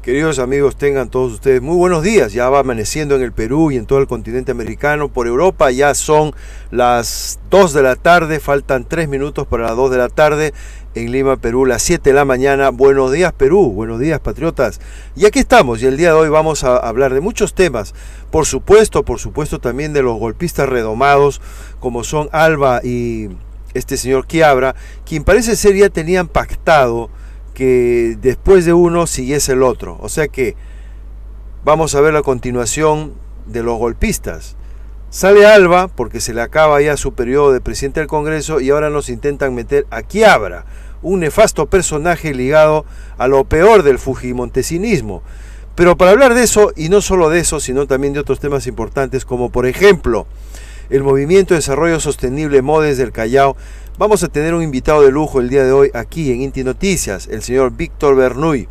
Queridos amigos, tengan todos ustedes muy buenos días. Ya va amaneciendo en el Perú y en todo el continente americano. Por Europa ya son las 2 de la tarde, faltan 3 minutos para las 2 de la tarde. En Lima, Perú, las 7 de la mañana. Buenos días, Perú. Buenos días, patriotas. Y aquí estamos, y el día de hoy vamos a hablar de muchos temas. Por supuesto también de los golpistas redomados, como son Alba y este señor Quiabra, quien parece ser ya tenían pactado que después de uno siguiese el otro. O sea que vamos a ver la continuación de los golpistas. Sale Alba porque se le acaba ya su periodo de presidente del Congreso y ahora nos intentan meter a Quiabra, un nefasto personaje ligado a lo peor del fujimontesinismo. Pero para hablar de eso, y no solo de eso, sino también de otros temas importantes, como por ejemplo el Movimiento de Desarrollo Sostenible MODES del Callao, vamos a tener un invitado de lujo el día de hoy aquí en Inti Noticias, el señor Víctor Bernuy.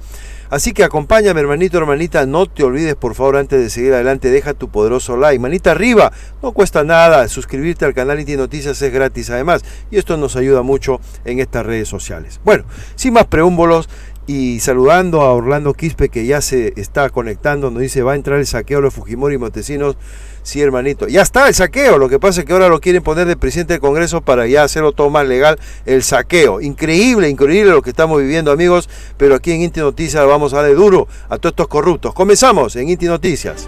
Así que acompáñame, hermanito, hermanita, no te olvides, por favor, antes de seguir adelante, deja tu poderoso like, manita arriba, no cuesta nada, suscribirte al canal Inti Noticias es gratis además, y esto nos ayuda mucho en estas redes sociales. Bueno, sin más preámbulos, y saludando a Orlando Quispe, que ya se está conectando, nos dice, va a entrar el saqueo de los Fujimori y Montesinos. Sí, hermanito, ya está el saqueo, lo que pasa es que ahora lo quieren poner de presidente del Congreso para ya hacerlo todo más legal, el saqueo. Increíble, increíble lo que estamos viviendo, amigos, pero aquí en Inti Noticias vamos a darle duro a todos estos corruptos. Comenzamos en Inti Noticias.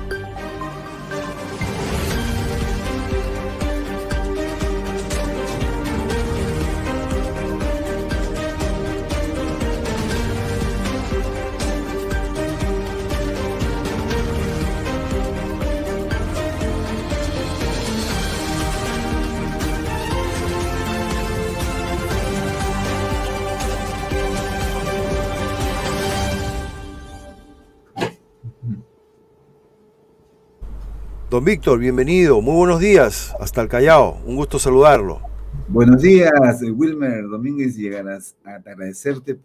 Don Víctor, bienvenido, muy buenos días, hasta el Callao, un gusto saludarlo. Buenos días, Wilmer Domínguez, y a agradecerte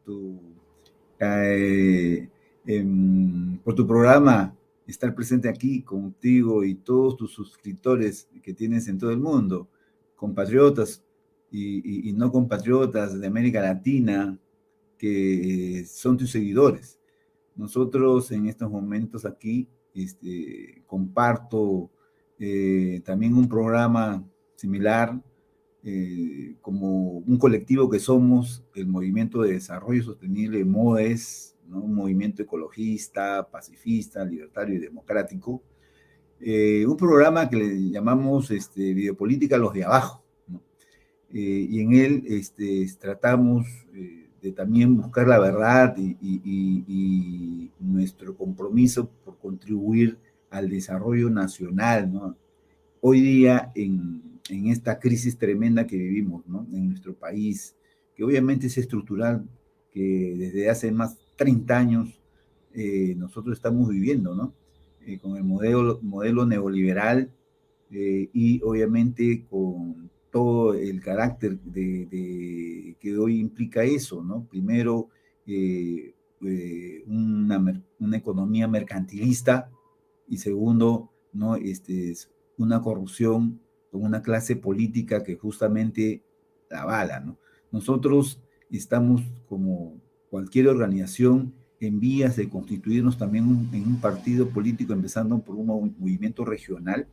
tu, eh, por tu programa, estar presente aquí contigo y todos tus suscriptores que tienes en todo el mundo, compatriotas y no compatriotas de América Latina, que son tus seguidores. Nosotros en estos momentos aquí comparto también un programa similar, como un colectivo que somos el Movimiento de Desarrollo Sostenible MODES, ¿no? Un movimiento ecologista, pacifista, libertario y democrático. Un programa que le llamamos Videopolítica a los de abajo, ¿no? Y en él tratamos de también buscar la verdad y nuestro compromiso por contribuir al desarrollo nacional, ¿no? Hoy día en esta crisis tremenda que vivimos, ¿no? En nuestro país, que obviamente es estructural, que desde hace más de 30 años nosotros estamos viviendo, ¿no? Con el modelo neoliberal y obviamente con todo el carácter que hoy implica eso, ¿no? Primero, una economía mercantilista y segundo, ¿no? Una corrupción con una clase política que justamente la avala, ¿no? Nosotros estamos, como cualquier organización, en vías de constituirnos también en un partido político, empezando por un movimiento regional,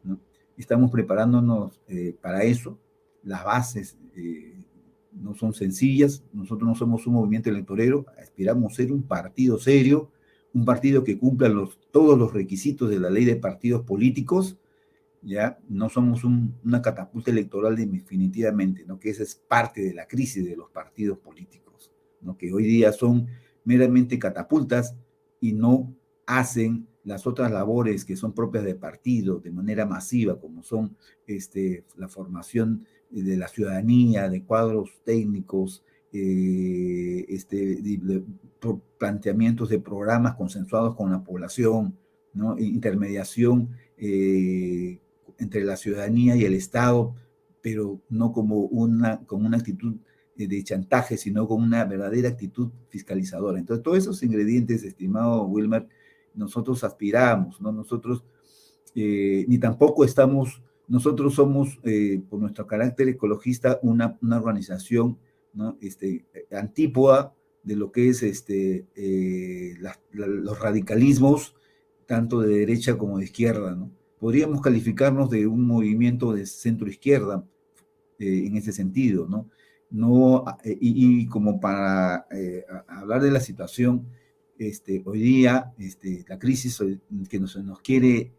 ¿no? Estamos preparándonos para eso. Las bases no son sencillas. Nosotros no somos un movimiento electorero, aspiramos a ser un partido serio, un partido que cumpla todos los requisitos de la ley de partidos políticos. Ya no somos una catapulta electoral definitivamente, ¿no? Que esa es parte de la crisis de los partidos políticos, ¿no? Que hoy día son meramente catapultas y no hacen las otras labores que son propias de partidos de manera masiva, como son la formación de la ciudadanía, de cuadros técnicos, planteamientos de programas consensuados con la población, ¿no? Intermediación entre la ciudadanía y el Estado, pero no como una actitud de chantaje, sino con una verdadera actitud fiscalizadora. Entonces, todos esos ingredientes, estimado Wilmer, nosotros aspiramos, ¿no? Nosotros ni tampoco nosotros somos, por nuestro carácter ecologista, una organización, ¿no? Antípoda de lo que es los radicalismos, tanto de derecha como de izquierda, ¿no? Podríamos calificarnos de un movimiento de centro-izquierda en ese sentido, ¿no? Y como para hablar de la situación, hoy día, la crisis que nos quiere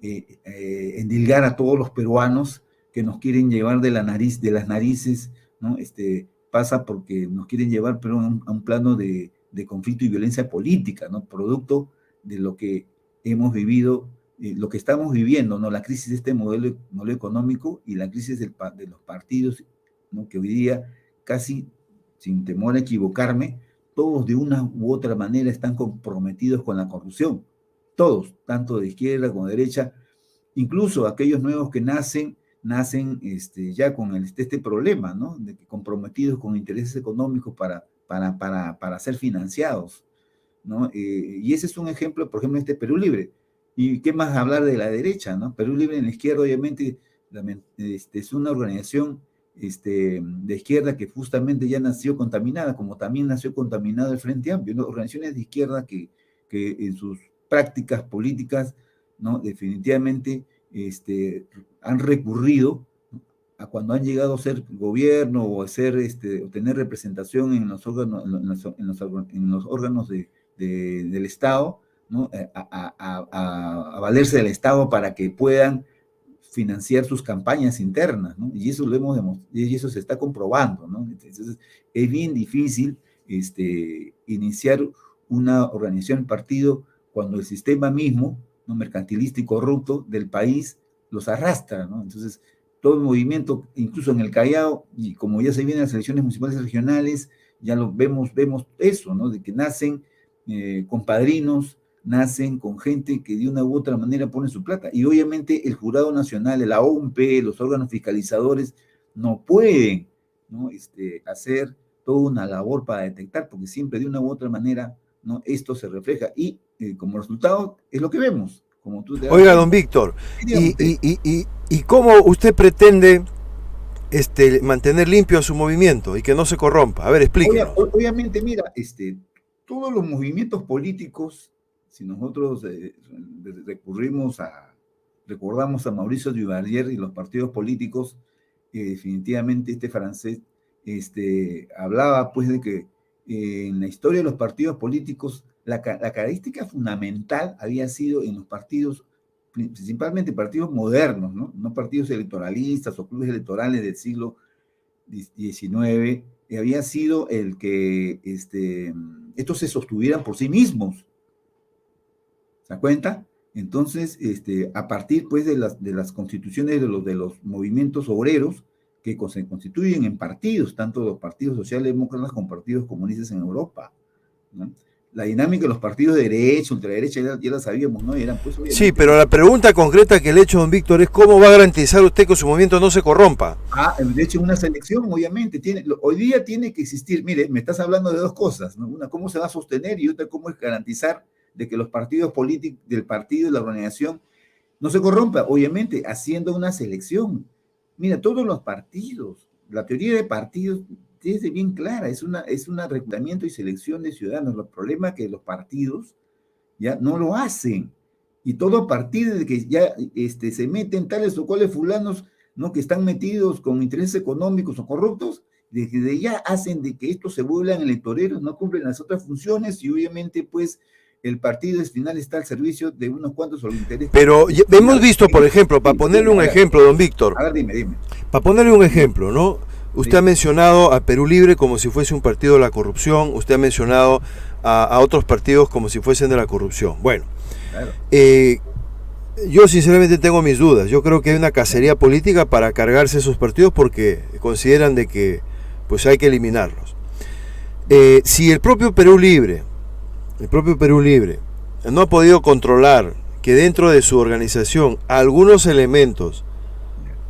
endilgar a todos los peruanos, que nos quieren llevar de las narices, ¿no? Pasa porque nos quieren llevar pero a un plano de conflicto y violencia política, ¿no? Producto de lo que hemos vivido, lo que estamos viviendo, ¿no? La crisis de este modelo económico y la crisis de los partidos, ¿no? Que hoy día, casi sin temor a equivocarme, todos de una u otra manera están comprometidos con la corrupción. Todos, tanto de izquierda como de derecha, incluso aquellos nuevos que nacen ya con este problema, ¿no? De que comprometidos con intereses económicos para ser financiados, ¿no? Y ese es un ejemplo, por ejemplo, Perú Libre. ¿Y qué más hablar de la derecha, ¿no? Perú Libre en la izquierda, obviamente, es una organización de izquierda que justamente ya nació contaminada, como también nació contaminado el Frente Amplio, ¿no? Organizaciones de izquierda que en sus prácticas políticas, ¿no? Definitivamente han recurrido a cuando han llegado a ser gobierno o a ser o tener representación en los órganos, en los órganos del Estado, ¿no? A valerse del Estado para que puedan financiar sus campañas internas, ¿no? Y eso lo hemos demostrado, y eso se está comprobando, ¿no? Entonces, es bien difícil iniciar una organización, partido, cuando el sistema mismo, ¿no? Mercantilista y corrupto del país los arrastra, ¿no? Entonces, todo el movimiento, incluso en el Callao, y como ya se vienen las elecciones municipales y regionales, ya lo vemos eso, ¿no? De que nacen con padrinos, nacen con gente que de una u otra manera pone su plata. Y obviamente el Jurado Nacional, la OMP, los órganos fiscalizadores, no pueden, ¿no? Hacer toda una labor para detectar, porque siempre de una u otra manera, ¿no? Esto se refleja. Y como resultado es lo que vemos. Como tú Oiga, don Víctor, ¿y cómo usted pretende mantener limpio a su movimiento y que no se corrompa? A ver, explíquenos. Obviamente, mira, todos los movimientos políticos, si nosotros recordamos a Mauricio Duvalier y los partidos políticos, definitivamente este francés hablaba pues de que en la historia de los partidos políticos la característica fundamental había sido en los partidos, principalmente partidos modernos, ¿no? No partidos electoralistas o clubes electorales del siglo XIX, había sido el que estos se sostuvieran por sí mismos. ¿Se da cuenta? Entonces, a partir pues de las constituciones de los movimientos obreros que se constituyen en partidos, tanto los partidos socialdemócratas como partidos comunistas en Europa, ¿no? La dinámica de los partidos de derecha, ultraderecha, ya la sabíamos, ¿no? Eran, pues, sí, pero la pregunta concreta que le he hecho, don Víctor, es ¿cómo va a garantizar usted que su movimiento no se corrompa? De hecho, una selección, obviamente, hoy día tiene que existir. Mire, me estás hablando de dos cosas, ¿no? Una, cómo se va a sostener, y otra, cómo es garantizar de que los partidos políticos, del partido y la organización, no se corrompa, obviamente, haciendo una selección. Mira, todos los partidos, la teoría de partidos es bien clara, es un reclutamiento y selección de ciudadanos. El problema es que los partidos ya no lo hacen, y todo a partir de que ya se meten tales o cuales fulanos, ¿no? Que están metidos con intereses económicos o corruptos, desde ya hacen de que estos se vuelvan electoreros, no cumplen las otras funciones, y obviamente pues el partido al final está al servicio de unos cuantos intereses. Pero hemos visto, por ejemplo, para ponerle un ejemplo, don Víctor. A ver, dime. Para ponerle un ejemplo, ¿no? Usted ha mencionado a Perú Libre como si fuese un partido de la corrupción, usted ha mencionado a otros partidos como si fuesen de la corrupción. Bueno, claro. Yo sinceramente tengo mis dudas. Yo creo que hay una cacería política para cargarse esos partidos porque consideran de que pues hay que eliminarlos. Si el propio Perú Libre no ha podido controlar que dentro de su organización algunos elementos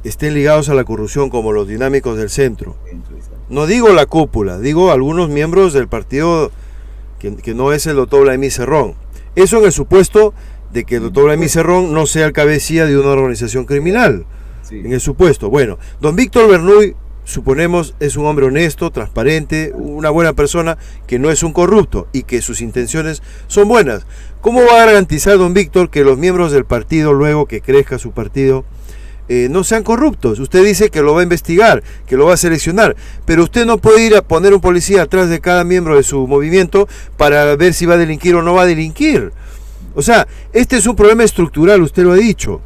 estén ligados a la corrupción, como los dinámicos del centro, no digo la cúpula, digo algunos miembros del partido que no es el doctor Vladimir Cerrón, eso en el supuesto de que el doctor Vladimir Cerrón no sea el cabecilla de una organización criminal, sí. En el supuesto. Bueno, don Víctor Bernuy suponemos es un hombre honesto, transparente, una buena persona, que no es un corrupto y que sus intenciones son buenas. ¿Cómo va a garantizar don Víctor que los miembros del partido, luego que crezca su partido, no sean corruptos? Usted dice que lo va a investigar, que lo va a seleccionar, pero usted no puede ir a poner un policía atrás de cada miembro de su movimiento para ver si va a delinquir o no va a delinquir. O sea, este es un problema estructural, usted lo ha dicho,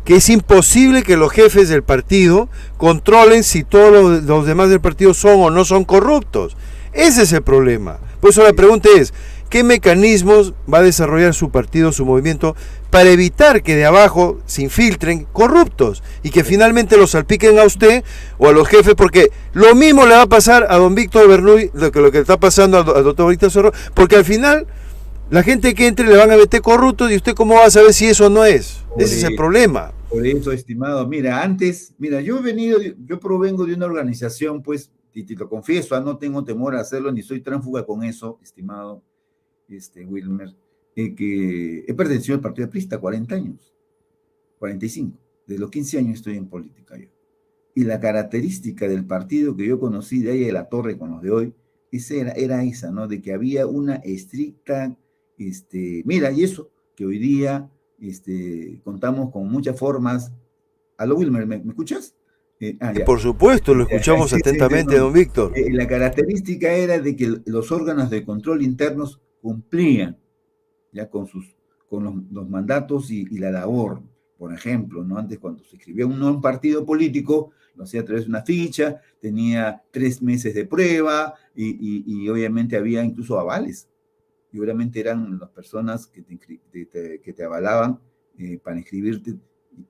que es imposible que los jefes del partido controlen si todos los demás del partido son o no son corruptos. Ese es el problema. Por eso la pregunta es, ¿qué mecanismos va a desarrollar su partido, su movimiento, para evitar que de abajo se infiltren corruptos y que finalmente los salpiquen a usted o a los jefes? Porque lo mismo le va a pasar a don Víctor Bernuy, lo que le está pasando al doctor Víctor Cerro, porque al final la gente que entre le van a meter corruptos y usted cómo va a saber si eso no es. Ese es el problema. Por eso, estimado, yo provengo de una organización, pues, y te lo confieso, no tengo temor a hacerlo, ni soy tránsfuga con eso, estimado Wilmer, que he pertenecido al Partido Aprista 40 años, 45, de los 15 años estoy en política yo. Y la característica del partido que yo conocí de ahí de la Torre con los de hoy, era esa, ¿no? De que había una estricta, y eso, que hoy día contamos con muchas formas. ¿Aló, Wilmer? ¿Me escuchas? Por supuesto, lo escuchamos atentamente, no. Don Víctor. La característica era de que los órganos de control internos cumplían ya con los mandatos y la labor. Por ejemplo, ¿no? Antes, cuando se escribía un partido político, lo hacía a través de una ficha, tenía 3 meses de prueba y obviamente había incluso avales. Y obviamente eran las personas que te avalaban para inscribirte,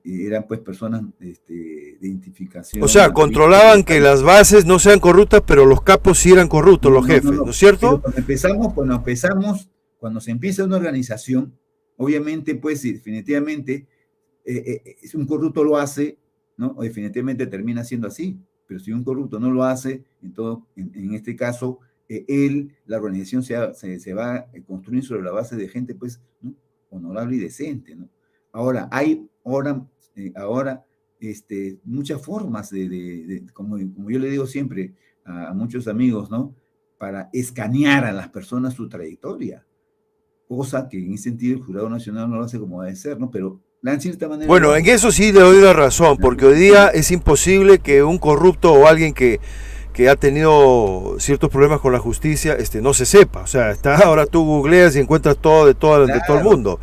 eran pues personas de identificación. O sea, controlaban que las bases no sean corruptas, pero los capos sí eran corruptos, los jefes, ¿no es cierto? Cuando se empieza una organización, obviamente, pues definitivamente, si un corrupto lo hace, ¿no? O definitivamente termina siendo así. Pero si un corrupto no lo hace, en este caso, la organización se va a construir sobre la base de gente, pues, ¿no? Honorable y decente, ¿no? Ahora, hay muchas formas como yo le digo siempre a muchos amigos, ¿no? Para escanear a las personas su trayectoria, cosa que en ese sentido el Jurado Nacional no lo hace como debe ser, ¿no? Pero en cierta manera... Bueno, en eso sí le doy la razón, porque hoy día es imposible que un corrupto o alguien que ha tenido ciertos problemas con la justicia, no se sepa. O sea, ahora tú googleas y encuentras todo de todo el mundo.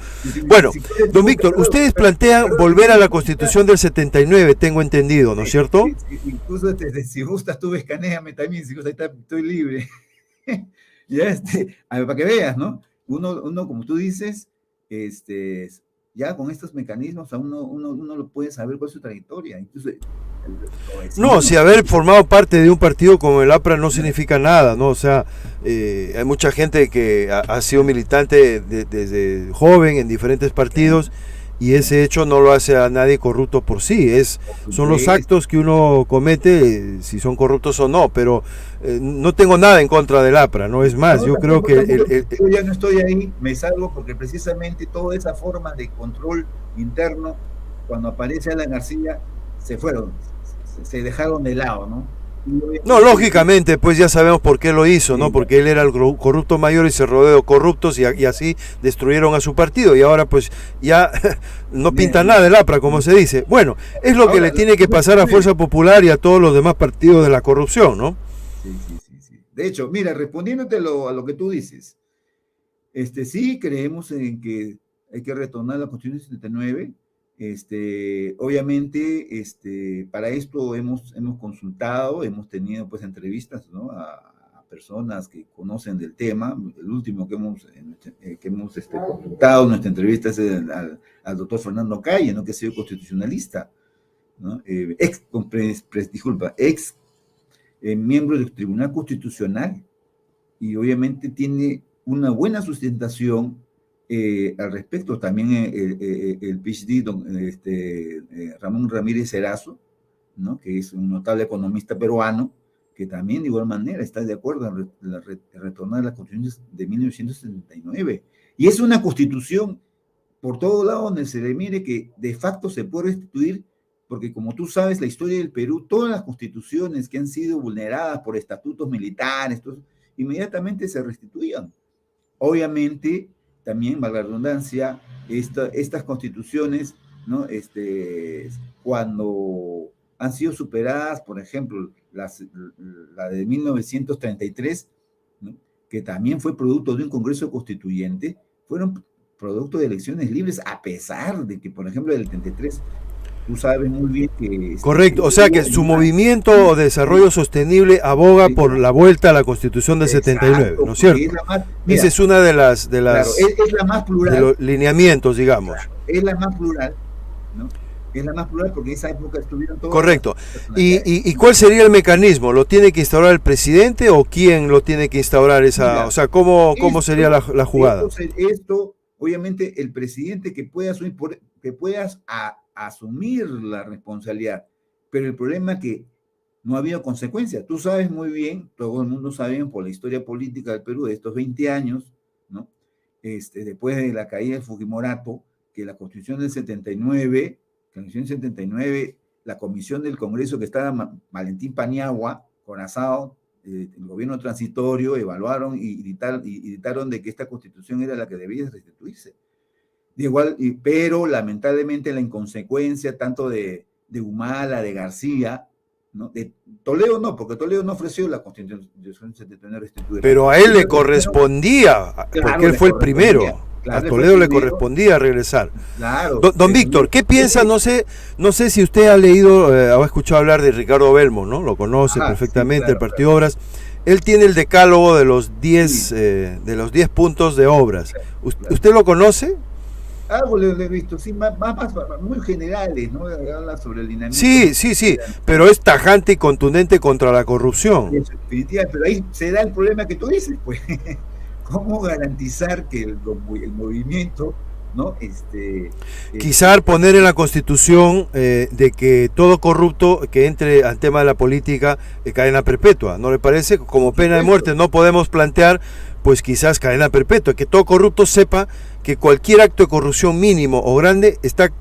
Bueno, don Víctor, ustedes plantean volver a la Constitución del 79, tengo entendido, ¿no es cierto? Incluso si gustas tú, escanéame también, si gustas, estoy libre. Ya, a ver, para que veas, ¿no? Uno, como tú dices, ya con estos mecanismos a uno lo puede saber cuál es su trayectoria. Incluso, no, si haber formado parte de un partido como el APRA no significa nada, ¿no? O sea, hay mucha gente que ha sido militante desde joven en diferentes partidos y ese hecho no lo hace a nadie corrupto por sí. Son los actos que uno comete, si son corruptos o no, pero no tengo nada en contra del APRA, ¿no? Es más, yo creo que... Yo ya no estoy ahí, me salgo porque precisamente toda esa forma de control interno, cuando aparece Alan García, se dejaron de lado, ¿no? No, lógicamente, pues ya sabemos por qué lo hizo, ¿no? Porque él era el corrupto mayor y se rodeó de corruptos y así destruyeron a su partido y ahora pues ya no pinta nada el APRA, como se dice. Bueno, es lo que le tiene que pasar a Fuerza Popular y a todos los demás partidos de la corrupción, ¿no? Sí. De hecho, mira, respondiéndote a lo que tú dices, sí creemos en que hay que retornar a la Constitución 79. Obviamente, para esto hemos consultado, hemos tenido pues entrevistas, ¿no? a personas que conocen del tema. El último que hemos consultado, nuestra entrevista es al doctor Fernando Calle, ¿no? Que ha sido constitucionalista, ¿no? Ex miembro del Tribunal Constitucional, y obviamente tiene una buena sustentación al respecto. También el PhD, Ramón Ramírez Erazo, ¿no? Que es un notable economista peruano, que también de igual manera está de acuerdo en retornar a la Constitución de 1979. Y es una constitución por todo lado donde se le mire que de facto se puede restituir porque como tú sabes, la historia del Perú, todas las constituciones que han sido vulneradas por estatutos militares, inmediatamente se restituían. Obviamente, también, valga la redundancia, estas constituciones, ¿no? Cuando han sido superadas, por ejemplo, la de 1933, ¿no? Que también fue producto de un Congreso Constituyente, fueron producto de elecciones libres, a pesar de que, por ejemplo, del 33, tú sabes muy bien que... Correcto, o sea que su movimiento o desarrollo sostenible aboga por la vuelta a la Constitución del 79, ¿no es cierto? Esa es una de las claro, es la más plural, de los lineamientos, digamos. Claro, es la más plural, ¿no? Es la más plural porque en esa época estuvieron todos... Correcto. ¿Y cuál sería el mecanismo? ¿Lo tiene que instaurar el presidente o quién lo tiene que instaurar esa? Mira, o sea, ¿cómo sería la jugada? Esto, obviamente, el presidente que pueda asumir la responsabilidad, pero el problema es que no ha habido consecuencias. Tú sabes muy bien, todo el mundo sabe por la historia política del Perú de estos 20 años, ¿no? Después de la caída del Fujimorato, que la Constitución del 79, la comisión del Congreso que estaba Valentín Paniagua, Corazao, el gobierno transitorio, evaluaron y dictaron de que esta Constitución era la que debía restituirse. Pero lamentablemente la inconsecuencia tanto de Humala, de García, ¿no? De Toledo no, porque Toledo no ofreció la Constitución del 79 restituida. Pero a él le correspondía, porque él fue el primero. A Toledo le correspondía regresar. Claro. Don Víctor, ¿qué piensa? No sé si usted ha leído, ha escuchado hablar de Ricardo Belmont, ¿no? Lo conoce perfectamente, sí, claro, el Partido de Obras. Él tiene el decálogo de los 10 puntos de obras. ¿Usted lo conoce? Algo le he visto, sí, muy generales, ¿no? Habla sobre el lineamiento. Sí, pero es tajante y contundente contra la corrupción. Sí, definitivamente, pero ahí se da el problema que tú dices, pues. ¿Cómo garantizar que el movimiento, ¿no? Quizá poner en la Constitución de que todo corrupto que entre al tema de la política cadena perpetua, ¿no le parece? Como pena de muerte no podemos plantear, pues quizás cadena perpetua, que todo corrupto sepa que cualquier acto de corrupción mínimo o grande está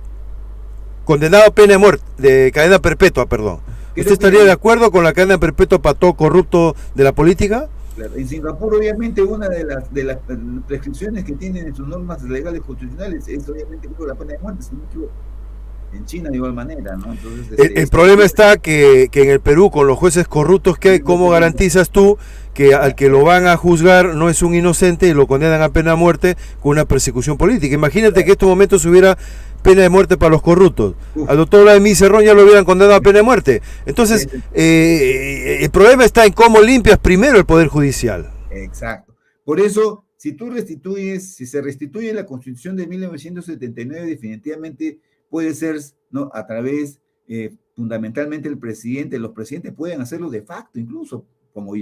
condenado a pena de muerte, de cadena perpetua, perdón. ¿Usted estaría de acuerdo con la cadena perpetua para todo corrupto de la política? Claro. En Singapur, obviamente, una de las prescripciones que tienen en sus normas legales constitucionales es, obviamente, la pena de muerte, si no me equivoco. En China de igual manera, ¿no? Entonces, el problema está que en el Perú, con los jueces corruptos que hay, ¿cómo garantizas tú que al que lo van a juzgar no es un inocente y lo condenan a pena de muerte con una persecución política? Imagínate que en estos momentos hubiera pena de muerte para los corruptos. Al doctor Vladimir Cerrón ya lo hubieran condenado a pena de muerte. Entonces, el problema está en cómo limpias primero el Poder Judicial. Exacto. Por eso, si se restituye la Constitución de 1979, definitivamente puede ser, ¿no? A través, fundamentalmente, los presidentes pueden hacerlo de facto, incluso, como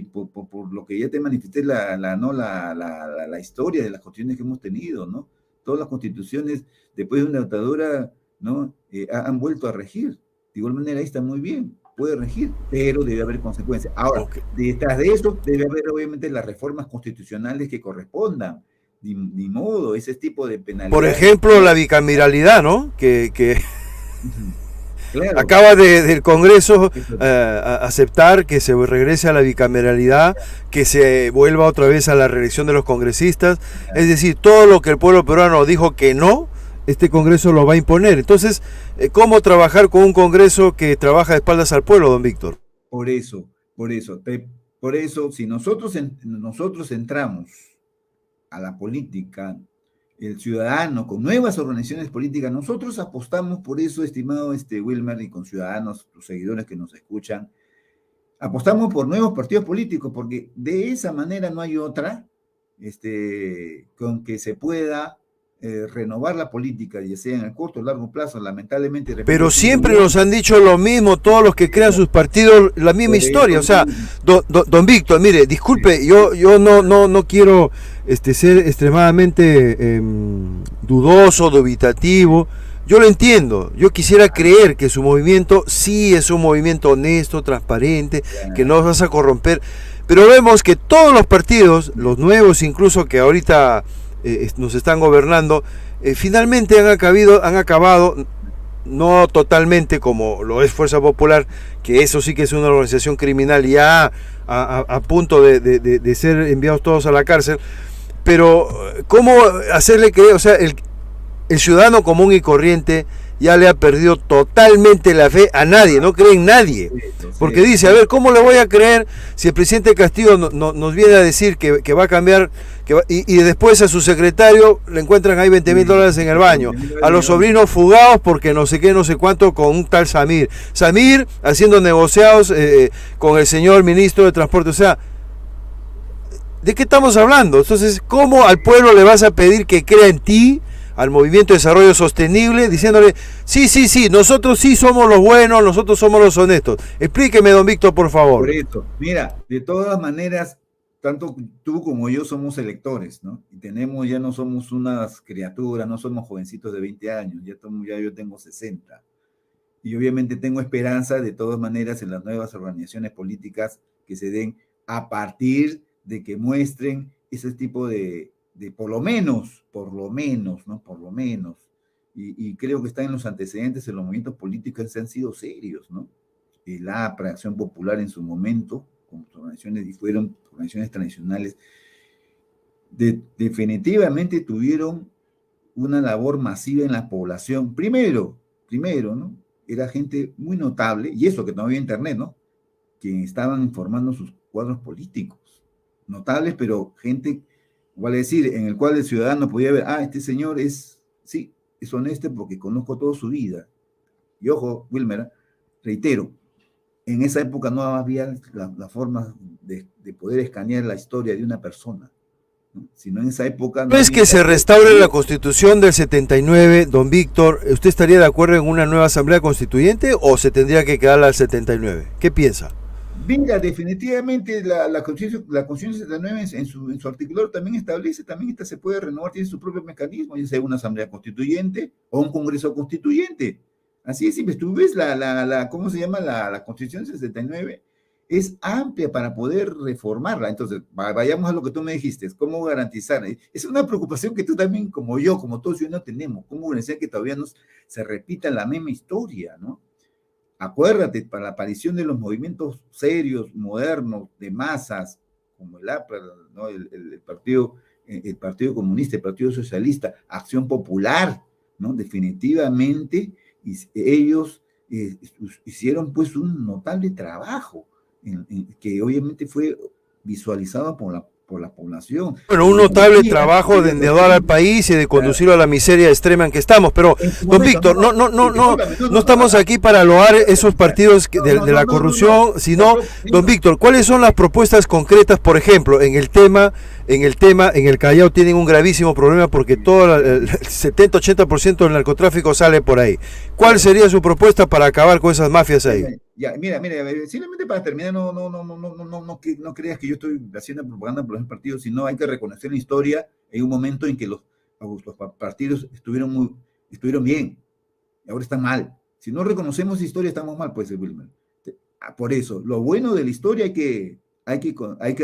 por lo que ya te manifesté, la historia de las constituciones que hemos tenido, ¿no? Todas las constituciones, después de una dictadura, ¿no? Han vuelto a regir. De igual manera, ahí está muy bien, puede regir, pero debe haber consecuencias. Ahora, detrás de eso, debe haber, obviamente, las reformas constitucionales que correspondan. Ni modo, ese tipo de penalidades. Por ejemplo, la bicameralidad, ¿no? Que claro, acaba del Congreso aceptar que se regrese a la bicameralidad, que se vuelva otra vez a la reelección de los congresistas. Es decir, todo lo que el pueblo peruano dijo que no, este Congreso lo va a imponer. Entonces, ¿cómo trabajar con un Congreso que trabaja de espaldas al pueblo, don Víctor? Por eso, si nosotros entramos a la política, el ciudadano, con nuevas organizaciones políticas, nosotros apostamos por eso, estimado Wilmer, y con ciudadanos, tus seguidores que nos escuchan, apostamos por nuevos partidos políticos, porque de esa manera no hay otra, con que se pueda renovar la política, ya sea en el corto o largo plazo, lamentablemente. Pero siempre nos han dicho lo mismo, todos los que crean sus partidos, la misma historia. O sea, don Víctor, mire, disculpe, yo no quiero ser extremadamente dudoso, dubitativo. Yo lo entiendo, yo quisiera creer que su movimiento sí es un movimiento honesto, transparente, que no vas a corromper, pero vemos que todos los partidos, los nuevos incluso que ahorita nos están gobernando, finalmente han acabado no totalmente como lo es Fuerza Popular, que eso sí que es una organización criminal ya a punto de ser enviados todos a la cárcel, pero ¿cómo hacerle creer? O sea, el ciudadano común y corriente ya le ha perdido totalmente la fe a nadie, no cree en nadie. Porque dice, a ver, ¿cómo le voy a creer si el presidente Castillo nos viene a decir que va a cambiar, y después a su secretario le encuentran ahí $20,000 en el baño, a los sobrinos fugados porque no sé qué, no sé cuánto, con un tal Samir haciendo negociados con el señor ministro de Transporte? O sea, ¿de qué estamos hablando? Entonces, ¿cómo al pueblo le vas a pedir que crea en ti, al Movimiento de Desarrollo Sostenible, diciéndole, sí, nosotros sí somos los buenos, nosotros somos los honestos? Explíqueme, don Víctor, por favor. Por eso, mira, de todas maneras, tanto tú como yo somos electores, ¿no? Y ya no somos unas criaturas, no somos jovencitos de 20 años, ya yo tengo 60. Y obviamente tengo esperanza, de todas maneras, en las nuevas organizaciones políticas que se den a partir de que muestren ese tipo de por lo menos, ¿no? Por lo menos. Y creo que están en los antecedentes en los movimientos políticos que han sido serios, ¿no? El APRA, Acción Popular en su momento, como organizaciones, y fueron organizaciones tradicionales, definitivamente tuvieron una labor masiva en la población. Primero, ¿no? Era gente muy notable, y eso que no había internet, ¿no? Que estaban formando sus cuadros políticos. Notables, pero gente, vale decir, en el cual el ciudadano podía ver, este señor es honesto porque conozco toda su vida. Y ojo, Wilmer, reitero, en esa época no había la forma de poder escanear la historia de una persona, ¿no? Sino en esa época... ¿No es que se restaure la Constitución del 79, don Víctor? ¿Usted estaría de acuerdo en una nueva Asamblea Constituyente o se tendría que quedar al 79? ¿Qué piensa? Venga, definitivamente la Constitución 79 en su articulado también establece, esta se puede renovar, tiene su propio mecanismo, ya sea una asamblea constituyente o un congreso constituyente. Así es simple. Tú ves ¿cómo se llama? La Constitución 69 es amplia para poder reformarla. Entonces, vayamos a lo que tú me dijiste, ¿cómo garantizar? Es una preocupación que tú también, como yo, como todos ciudadanos tenemos, ¿cómo garantizar que todavía no se repita la misma historia, ¿no? Acuérdate, para la aparición de los movimientos serios, modernos, de masas, como el APRA, ¿no? el Partido Comunista, el Partido Socialista, Acción Popular, ¿no? Definitivamente, ellos hicieron pues un notable trabajo, que obviamente fue visualizado por la población. Bueno, un notable trabajo de endeudar al país y de conducirlo a la miseria extrema en que estamos. Pero, don Víctor, no estamos aquí para loar esos partidos de la corrupción, sino, don Víctor, ¿cuáles son las propuestas concretas? Por ejemplo, en el Callao tienen un gravísimo problema porque todo el 70-80% del narcotráfico sale por ahí. ¿Cuál sería su propuesta para acabar con esas mafias ahí? Ya, mira, simplemente para terminar, no creas que yo estoy haciendo propaganda por los partidos, sino hay que reconocer la historia en un momento en que los partidos estuvieron bien, y ahora están mal. Si no reconocemos historia, estamos mal, pues, Wilmer. Por eso, lo bueno de la historia hay que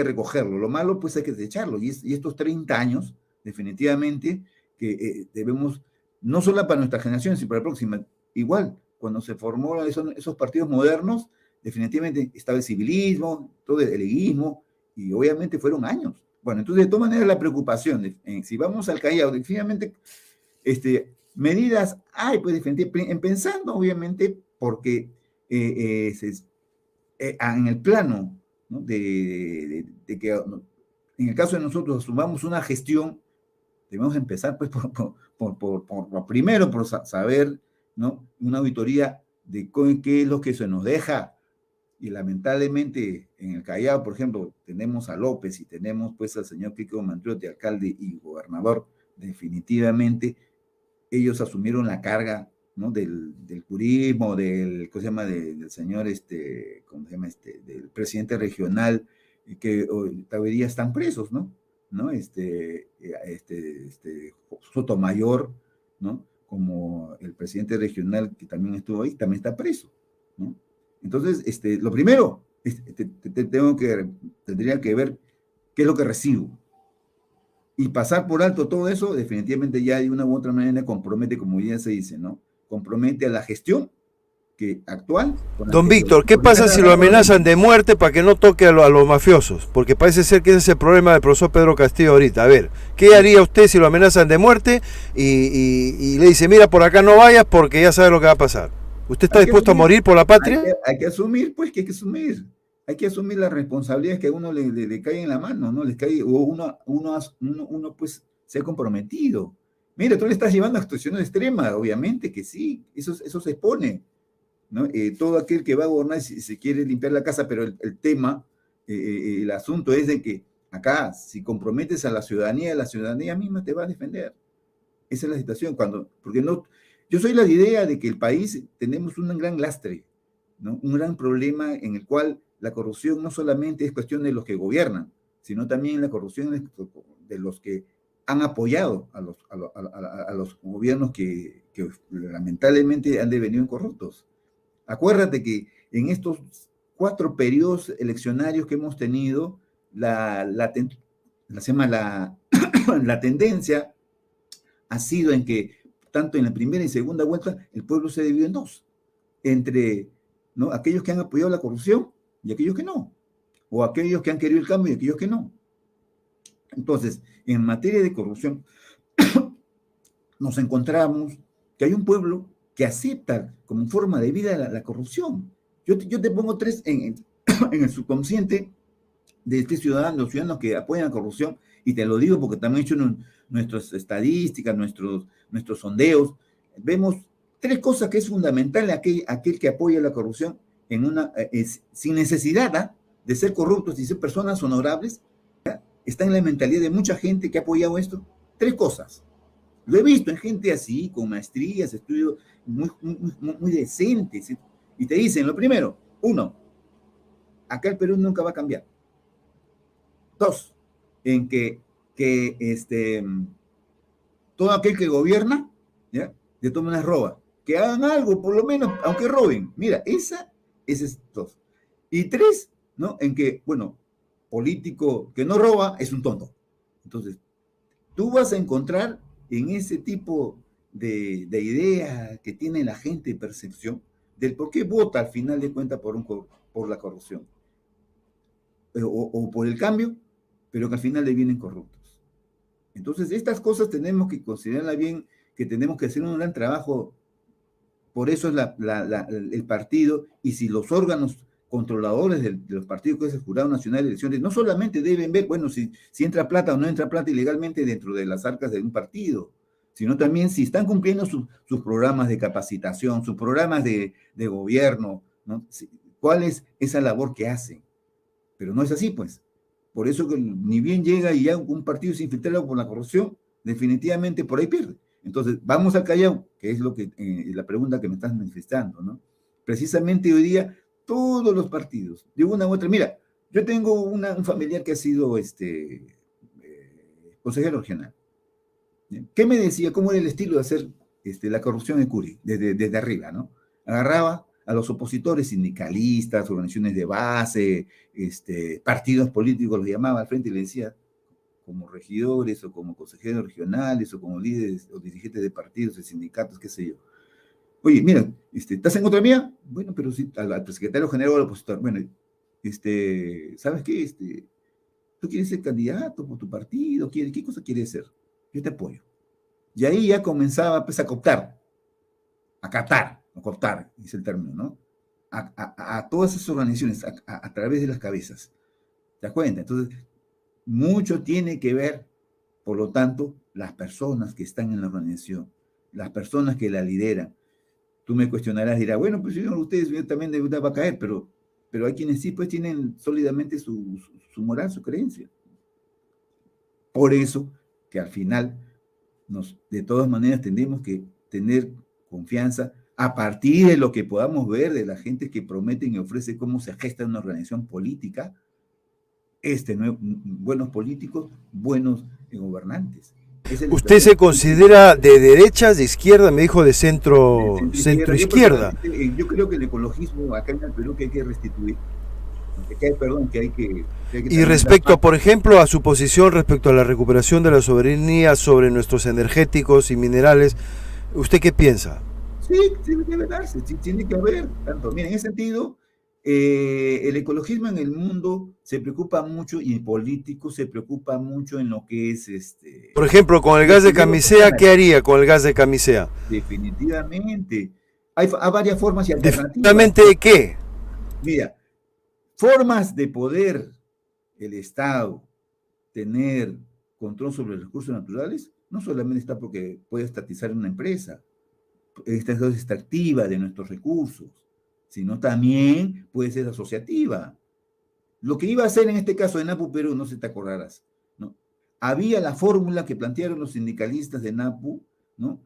recogerlo, lo malo, pues, hay que desecharlo. Y estos 30 años, definitivamente, que debemos, no solo para nuestra generación, sino para la próxima, igual. Cuando se formó esos partidos modernos, definitivamente estaba el civilismo, todo el eleguismo, y obviamente fueron años. Bueno, entonces, de todas maneras, la preocupación, si vamos al Callao, definitivamente, medidas hay, pues, definitivamente, pensando, obviamente, porque en el plano, ¿no? de que, en el caso de nosotros, asumamos una gestión, debemos empezar, pues, primero, por saber, ¿no? Una auditoría de qué es lo que se nos deja. Y lamentablemente en el Callao, por ejemplo, tenemos a López y tenemos pues al señor Kiko Mantriotti, alcalde y gobernador. Definitivamente ellos asumieron la carga, ¿no? del turismo, ¿cómo se llama? Del señor, ¿cómo se llama? Del presidente regional, que todavía están presos, ¿no? Sotomayor, ¿no? Como el presidente regional que también estuvo ahí, también está preso, ¿no? Entonces, lo primero, tendría que ver qué es lo que recibo. Y pasar por alto todo eso, definitivamente ya de una u otra manera compromete, como ya se dice, ¿no? compromete a la gestión actual. Don Víctor, ¿qué pasa si lo amenazan de muerte para que no toque a los mafiosos? Porque parece ser que ese es el problema del profesor Pedro Castillo ahorita. A ver, ¿qué haría usted si lo amenazan de muerte y le dice, mira, por acá no vayas porque ya sabe lo que va a pasar? ¿Usted está dispuesto a morir por la patria? Hay que asumir, pues, que hay que asumir. Hay que asumir las responsabilidades que a uno le caen en la mano, ¿no? Les cae, o uno pues, se ha comprometido. Mira, tú le estás llevando a situaciones extremas, obviamente que sí, eso se expone, ¿no? Todo aquel que va a gobernar si se quiere limpiar la casa, pero el tema, el asunto es de que acá, si comprometes a la ciudadanía misma te va a defender. Esa es la situación, porque no, yo soy la idea de que el país tenemos un gran lastre, ¿no? Un gran problema en el cual la corrupción no solamente es cuestión de los que gobiernan, sino también la corrupción de los que han apoyado a los gobiernos que lamentablemente han devenido corruptos. Acuérdate que en estos 4 periodos eleccionarios que hemos tenido, la tendencia ha sido en que tanto en la primera y segunda vuelta el pueblo se dividió en 2, entre, ¿no?, aquellos que han apoyado la corrupción y aquellos que no, o aquellos que han querido el cambio y aquellos que no. Entonces, en materia de corrupción, nos encontramos que hay un pueblo que acepta como forma de vida la corrupción. Yo te pongo 3 en el subconsciente de los ciudadanos que apoyan la corrupción, y te lo digo porque también he hecho nuestras estadísticas, nuestros sondeos. Vemos 3 cosas que es fundamental aquel que apoya la corrupción sin necesidad de ser corruptos y ser personas honorables. Está en la mentalidad de mucha gente que ha apoyado esto. 3 cosas. Lo he visto en gente así, con maestrías, estudios muy decentes. Y te dicen, lo primero, 1, acá el Perú nunca va a cambiar. 2, en que todo aquel que gobierna, ¿ya?, de todas maneras roba. Que hagan algo, por lo menos, aunque roben. Mira, ese es 2. Y 3, ¿no?, en que, bueno, político que no roba es un tonto. Entonces, tú vas a encontrar en ese tipo de idea que tiene la gente, percepción, del por qué vota al final de cuentas por la corrupción. O por el cambio, pero que al final le vienen corruptos. Entonces, estas cosas tenemos que considerarlas bien, que tenemos que hacer un gran trabajo. Por eso es el partido, y si los órganos controladores de los partidos, que es el Jurado Nacional de Elecciones, no solamente deben ver, bueno, si entra plata o no entra plata ilegalmente dentro de las arcas de un partido, sino también si están cumpliendo sus programas de capacitación, sus programas de gobierno, ¿no? ¿Cuál es esa labor que hacen? Pero no es así, pues. Por eso que ni bien llega y ya un partido es infiltrado por la corrupción, definitivamente por ahí pierde. Entonces, vamos al Callao, que es la pregunta que me estás manifestando, ¿no? Precisamente hoy día, todos los partidos, de una u otra. Mira, yo tengo un familiar que ha sido consejero regional. ¿Qué me decía? ¿Cómo era el estilo de hacer la corrupción en Curi? Desde arriba, ¿no? Agarraba a los opositores, sindicalistas, organizaciones de base, partidos políticos, los llamaba al frente y le decía, como regidores o como consejeros regionales o como líderes o dirigentes de partidos, de sindicatos, qué sé yo. Oye, mira, ¿estás en contra mía? Bueno, pero sí, al secretario general o al opositor. Bueno, ¿sabes qué? ¿Tú quieres ser candidato por tu partido? ¿Qué cosa quieres ser? Yo te apoyo. Y ahí ya comenzaba pues, a cooptar, es el término, ¿no? A todas esas organizaciones, a través de las cabezas. ¿Te das cuenta? Entonces, mucho tiene que ver, por lo tanto, las personas que están en la organización, las personas que la lideran. Tú me cuestionarás, dirás, bueno, pues señor, ustedes también de verdad va a caer, pero hay quienes sí, pues tienen sólidamente su moral, su creencia. Por eso que al final, de todas maneras, tendremos que tener confianza a partir de lo que podamos ver de la gente que prometen y ofrece cómo se gesta una organización política, buenos políticos, buenos gobernantes. ¿Usted se considera de derecha, de izquierda? Me dijo de centro-izquierda. Yo creo que el ecologismo acá en el Perú que hay que restituir. Y respecto, por ejemplo, a su posición respecto a la recuperación de la soberanía sobre nuestros energéticos y minerales, ¿usted qué piensa? Sí, sí debe darse, sí, tiene que haber tanto. Mira, en ese sentido, el ecologismo en el mundo se preocupa mucho y el político se preocupa mucho en lo que es Por ejemplo, con el los gas de primeros camisea, ¿qué planos. haría con el gas de camisea? Definitivamente. Hay varias formas y alternativas. ¿Definitivamente qué? Mira, formas de poder el Estado tener control sobre los recursos naturales, no solamente está porque puede estatizar una empresa, esta es extractiva de nuestros recursos, sino también puede ser asociativa. Lo que iba a hacer en este caso de NAPU Perú, no sé si te acordarás, ¿no? Había la fórmula que plantearon los sindicalistas de NAPU, ¿no?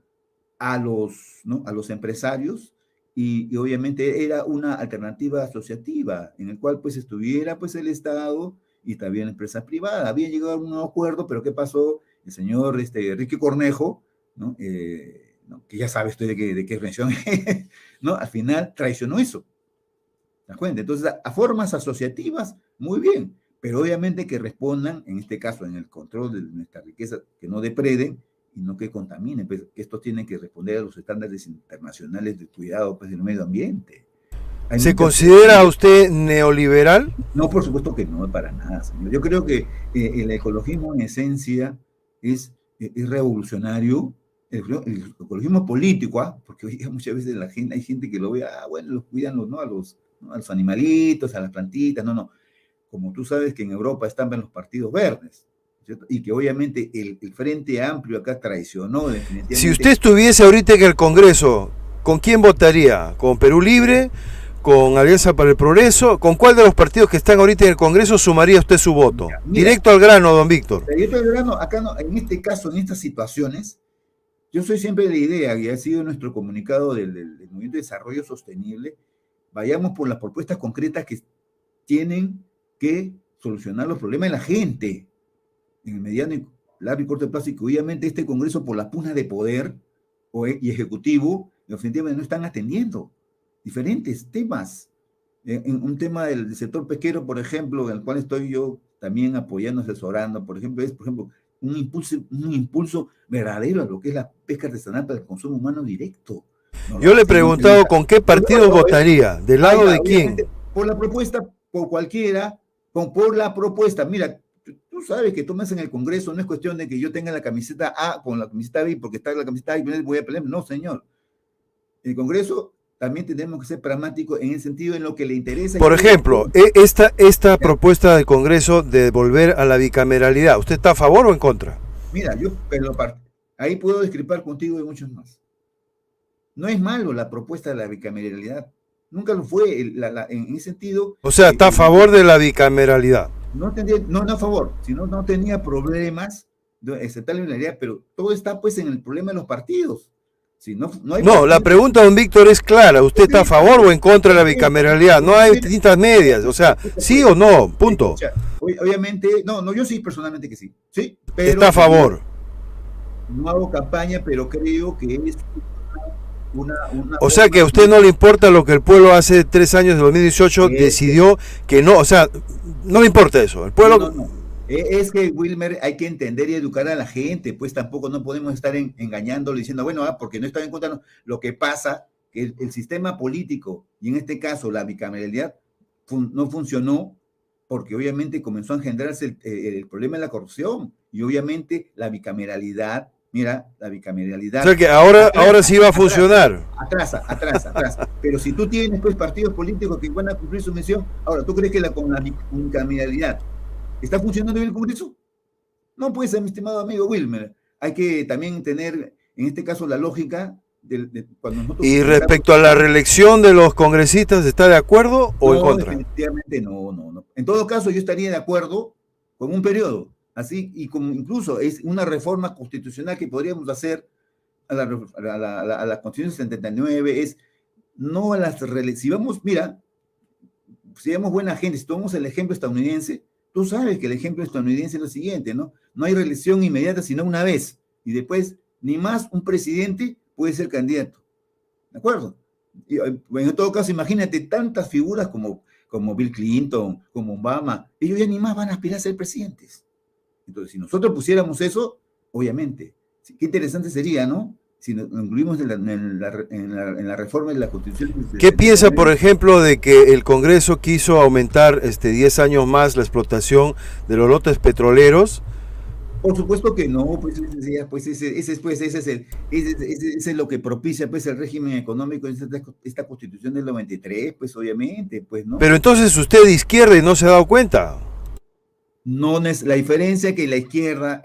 ¿no? A los empresarios y obviamente era una alternativa asociativa en el cual pues estuviera pues el Estado y también la empresa privada. Había llegado a un nuevo acuerdo, pero ¿qué pasó? El señor Enrique Cornejo, ¿no? ¿No? Que ya sabes tú de qué región es, ¿no? Al final traicionó eso. ¿Te das cuenta? Entonces, a formas asociativas, muy bien, pero obviamente que respondan, en este caso, en el control de nuestra riqueza, que no depreden y no que contaminen, pues que estos tienen que responder a los estándares internacionales de cuidado pues, del medio ambiente. Hay ¿Se muchas considera cuestiones. usted neoliberal? No, por supuesto que no, para nada, señor. Yo creo que el ecologismo en esencia es revolucionario, el ecologismo político, ¿ah? Porque hoy día muchas veces hay gente que lo ve, bueno, los cuidan ¿no? ¿no? A los animalitos, a las plantitas, no, no. Como tú sabes que en Europa están los partidos verdes, ¿cierto? Y que obviamente el Frente Amplio acá traicionó Si usted definitivamente. estuviese ahorita en el Congreso, ¿con quién votaría? ¿Con Perú Libre? ¿Con Alianza para el Progreso? ¿Con cuál de los partidos que están ahorita en el Congreso sumaría usted su voto? Mira, Directo al grano, don Víctor. yo estoy hablando acá, no, en este caso, en estas situaciones, yo soy siempre de la idea, y ha sido nuestro comunicado del Movimiento de Desarrollo Sostenible, vayamos por las propuestas concretas que tienen que solucionar los problemas de la gente en el mediano y largo y corto plazo, y que obviamente este Congreso, por las pugnas de poder y ejecutivo, definitivamente no están atendiendo diferentes temas. En un tema del sector pesquero, por ejemplo, en el cual estoy yo también apoyando, asesorando, por ejemplo, un impulso verdadero a lo que es la pesca artesanal para el consumo humano directo. No lo Yo le he hacen, preguntado con qué partidos votaría, ¿del ahí lado va, de quién? obviamente, por la propuesta, por cualquiera, por la propuesta. Mira, tú sabes que tomas en el Congreso, no es cuestión de que yo tenga la camiseta A con la camiseta B, porque está la camiseta A y voy a pelear. No, señor. El Congreso también tenemos que ser pragmáticos en el sentido en lo que le interesa. Por ejemplo, esta propuesta del Congreso de volver a la bicameralidad, ¿usted está a favor o en contra? Mira, ahí puedo discrepar contigo y muchos más. No es malo la propuesta de la bicameralidad. Nunca lo fue en ese sentido. O sea, está a favor de la bicameralidad. No a favor, sino no tenía problemas de aceptar la bicameralidad, pero todo está pues en el problema de los partidos. Si no hay No, la partidos, pregunta, don Víctor, es clara. ¿Usted está a favor o en contra de la bicameralidad? No hay tintas medias. O sea, sí o no, punto. Obviamente, no, yo sí personalmente que sí. Sí, pero está a favor. No hago campaña, pero creo que es o sea que a usted no le importa lo que el pueblo hace 3 años, de 2018, decidió que no, o sea, no le importa eso. El pueblo... No. Es que, Wilmer, hay que entender y educar a la gente, pues tampoco no podemos estar engañándolo diciendo, bueno, porque no está en contra. No. Lo que pasa que el sistema político, y en este caso la bicameralidad, no funcionó porque obviamente comenzó a engendrarse el problema de la corrupción y obviamente la bicameralidad. Mira, la bicameralidad. O sea que ahora sí va a funcionar. Atrasa. Pero si tú tienes pues partidos políticos que van a cumplir su misión, ahora, ¿tú crees que con la bicameralidad está funcionando bien el Congreso? No puede ser, mi estimado amigo Wilmer. Hay que también tener, en este caso, la lógica de cuando nosotros... Y respecto a la reelección de los congresistas, ¿está de acuerdo o en contra? Definitivamente no. En todo caso, yo estaría de acuerdo con un periodo. Así, y como incluso es una reforma constitucional que podríamos hacer a la Constitución 79, es no a las reelecciones. Si vamos, mira, si vemos buena gente, si tomamos el ejemplo estadounidense, tú sabes que el ejemplo estadounidense es lo siguiente, ¿no? No hay reelección inmediata, sino una vez. Y después, ni más un presidente puede ser candidato. ¿De acuerdo? Y en todo caso, imagínate tantas figuras como Bill Clinton, como Obama, ellos ya ni más van a aspirar a ser presidentes. Entonces, si nosotros pusiéramos eso, obviamente, qué interesante sería, ¿no? si nos incluimos en la reforma de la Constitución. ¿Qué piensa, por ejemplo, de que el Congreso quiso aumentar 10 años más la explotación de los lotes petroleros? Por supuesto que no, pues ese es lo que propicia pues el régimen económico de esta Constitución del 93, pues obviamente, pues no. Pero entonces usted es de izquierda y no se ha dado cuenta. No, la diferencia es que la izquierda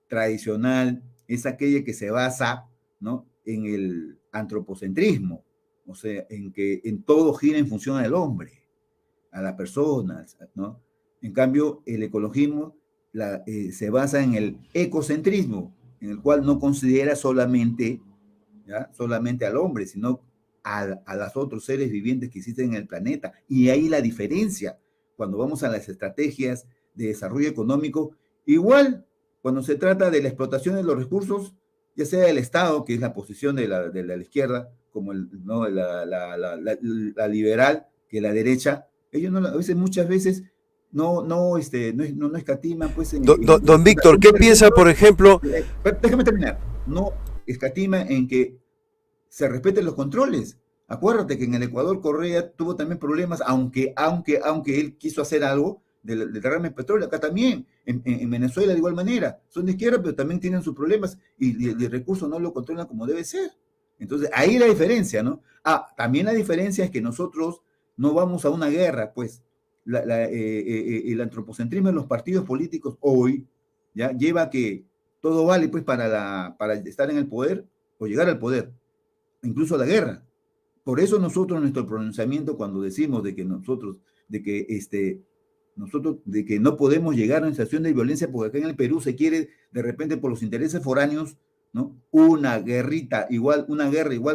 tradicional es aquella que se basa, ¿no?, en el antropocentrismo, o sea, en que en todo gira en función del hombre, a las personas, ¿no? En cambio, el ecologismo se basa en el ecocentrismo, en el cual no considera solamente al hombre, sino a los otros seres vivientes que existen en el planeta. Y ahí la diferencia, cuando vamos a las estrategias de desarrollo económico, igual cuando se trata de la explotación de los recursos, ya sea del Estado, que es la posición de la izquierda, como la liberal, que la derecha, ellos muchas veces no escatiman, pues. Don Víctor, ¿qué piensa, por ejemplo? Déjame terminar. No escatima en que se respeten los controles. Acuérdate que en el Ecuador Correa tuvo también problemas, aunque él quiso hacer algo del derrame de petróleo. Acá también, en Venezuela de igual manera, son de izquierda, pero también tienen sus problemas y el recurso no lo controlan como debe ser. Entonces, ahí la diferencia, ¿no? También la diferencia es que nosotros no vamos a una guerra, pues. El antropocentrismo de los partidos políticos hoy ya lleva a que todo vale, pues, para estar en el poder o llegar al poder, incluso a la guerra. Por eso nosotros, nuestro pronunciamiento, cuando decimos de que no podemos llegar a una situación de violencia, porque acá en el Perú se quiere, de repente, por los intereses foráneos, ¿no?, una guerra igual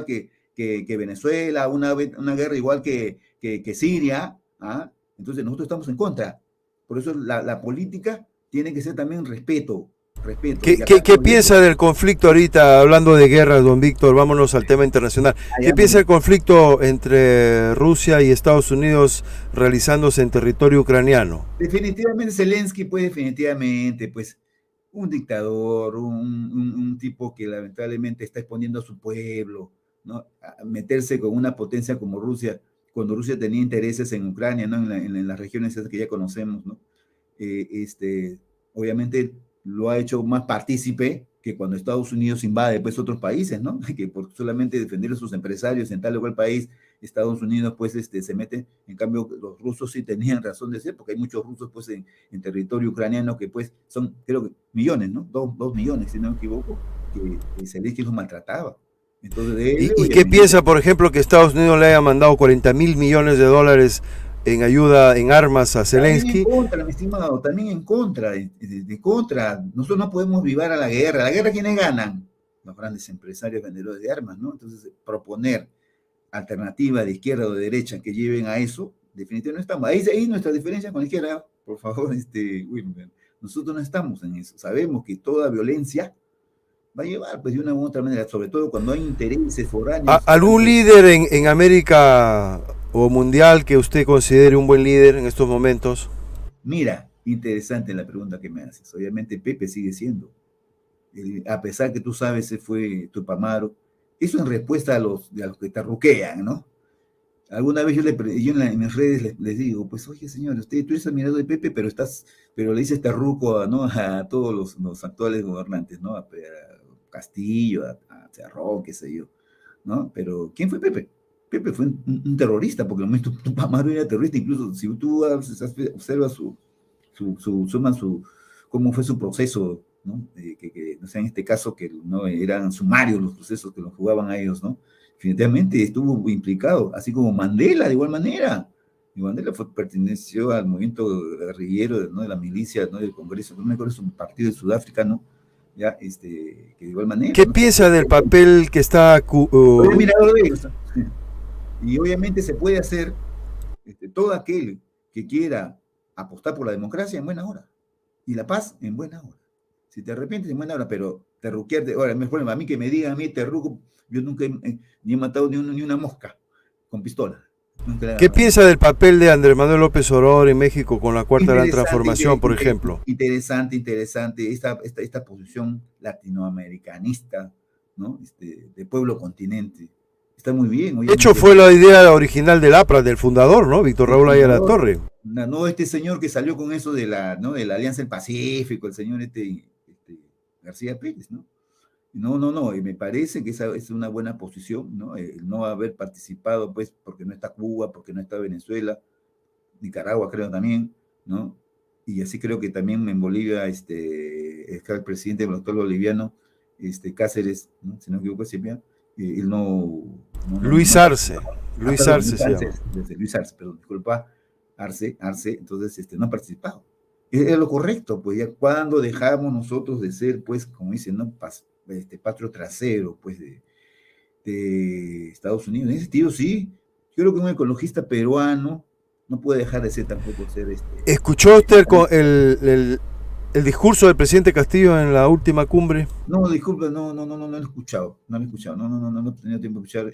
que Venezuela, una guerra igual que Siria, ¿ah? Entonces nosotros estamos en contra. Por eso la política tiene que ser también respeto. ¿Qué piensa del conflicto ahorita, hablando de guerras, don Víctor? Vámonos al tema internacional. ¿Qué piensa del conflicto entre Rusia y Estados Unidos realizándose en territorio ucraniano? Definitivamente Zelensky, pues definitivamente, pues un dictador, un tipo que lamentablemente está exponiendo a su pueblo, ¿no?, a meterse con una potencia como Rusia, cuando Rusia tenía intereses en Ucrania, ¿no?, en las regiones que ya conocemos, ¿no? Obviamente lo ha hecho más partícipe que cuando Estados Unidos invade, pues, otros países, ¿no? Que por solamente defender a sus empresarios en tal o cual país, Estados Unidos, pues, se mete. En cambio, los rusos sí tenían razón de ser, porque hay muchos rusos, pues, en territorio ucraniano que, pues, son, creo que millones, ¿no? 2 millones, si no me equivoco, que Zelensky los maltrataba. Entonces, ¿Y qué piensa, por ejemplo, que Estados Unidos le haya mandado 40.000 millones de dólares en ayuda, en armas a Zelensky? También en contra, mi estimado, también en contra, de contra. Nosotros no podemos vivar a la guerra. ¿La guerra quiénes ganan? Los grandes empresarios vendedores de armas, ¿no? Entonces, proponer alternativas de izquierda o de derecha que lleven a eso, definitivamente no estamos. Ahí nuestra diferencia con la izquierda, por favor, Wilmer. Nosotros no estamos en eso. Sabemos que toda violencia va a llevar, pues, de una u otra manera, sobre todo cuando hay intereses foráneos. ¿Algún líder en América o mundial que usted considere un buen líder en estos momentos? Mira, interesante la pregunta que me haces. Obviamente Pepe sigue siendo, a pesar que tú sabes, se fue Tupamaro. Eso en respuesta a los que terruquean, ¿no? Alguna vez yo en mis redes les digo, pues, oye, señor, tú eres admirador de Pepe, pero le dices terruco, ¿no?, a todos los actuales gobernantes, ¿no? A Castillo, a Cerrón, qué sé yo, ¿no? Pero ¿quién fue Pepe? Pepe fue un terrorista, porque al menos Tupamaro era terrorista. Incluso si tú observas cómo fue su proceso, ¿no? O sea, en este caso, que no eran sumarios los procesos que los jugaban a ellos, ¿no? Definitivamente estuvo implicado, así como Mandela, de igual manera. Y Mandela perteneció al movimiento guerrillero, ¿no?, de la milicia, ¿no?, del Congreso, no me acuerdo, es un partido de Sudáfrica, ¿no? Ya, que de igual manera. ¿Qué piensa del papel que está... Y obviamente se puede hacer todo aquel que quiera apostar por la democracia en buena hora y la paz en buena hora. Si te arrepientes, en buena hora, pero terruquearte, ahora, a mí que me digan a mí terruco, yo nunca ni he matado ni una mosca con pistola. ¿Qué piensa del papel de Andrés Manuel López Obrador en México con la Cuarta Gran Transformación, por ejemplo? Interesante esta posición latinoamericanista, ¿no? De pueblo continente. Está muy bien, De hecho, obviamente. fue la idea original del APRA, del fundador, ¿no? Víctor El Raúl Ayala fundador, Torre. no este señor que salió con eso de ¿no? de la Alianza del Pacífico, el señor García Pérez, ¿no? No, y me parece que esa es una buena posición, ¿no? El no haber participado, pues, porque no está Cuba, porque no está Venezuela, Nicaragua creo también, ¿no? Y así creo que también en Bolivia está el presidente del doctor boliviano, Cáceres, ¿no? Si no me equivoco, siempre, él Luis no Arce. participaba. Luis Perdón, Arce se llama. Luis Arce, perdón, disculpa, Arce, entonces no ha participado. Es lo correcto, pues ya cuando dejamos nosotros de ser, pues, como dicen, ¿no? Patrio trasero, pues, de Estados Unidos. En ese sentido, sí, yo creo que un ecologista peruano no puede dejar de ser tampoco ser ¿Escuchó usted el discurso del presidente Castillo en la última cumbre? No, disculpa, no lo he escuchado, no he tenido tiempo de escuchar,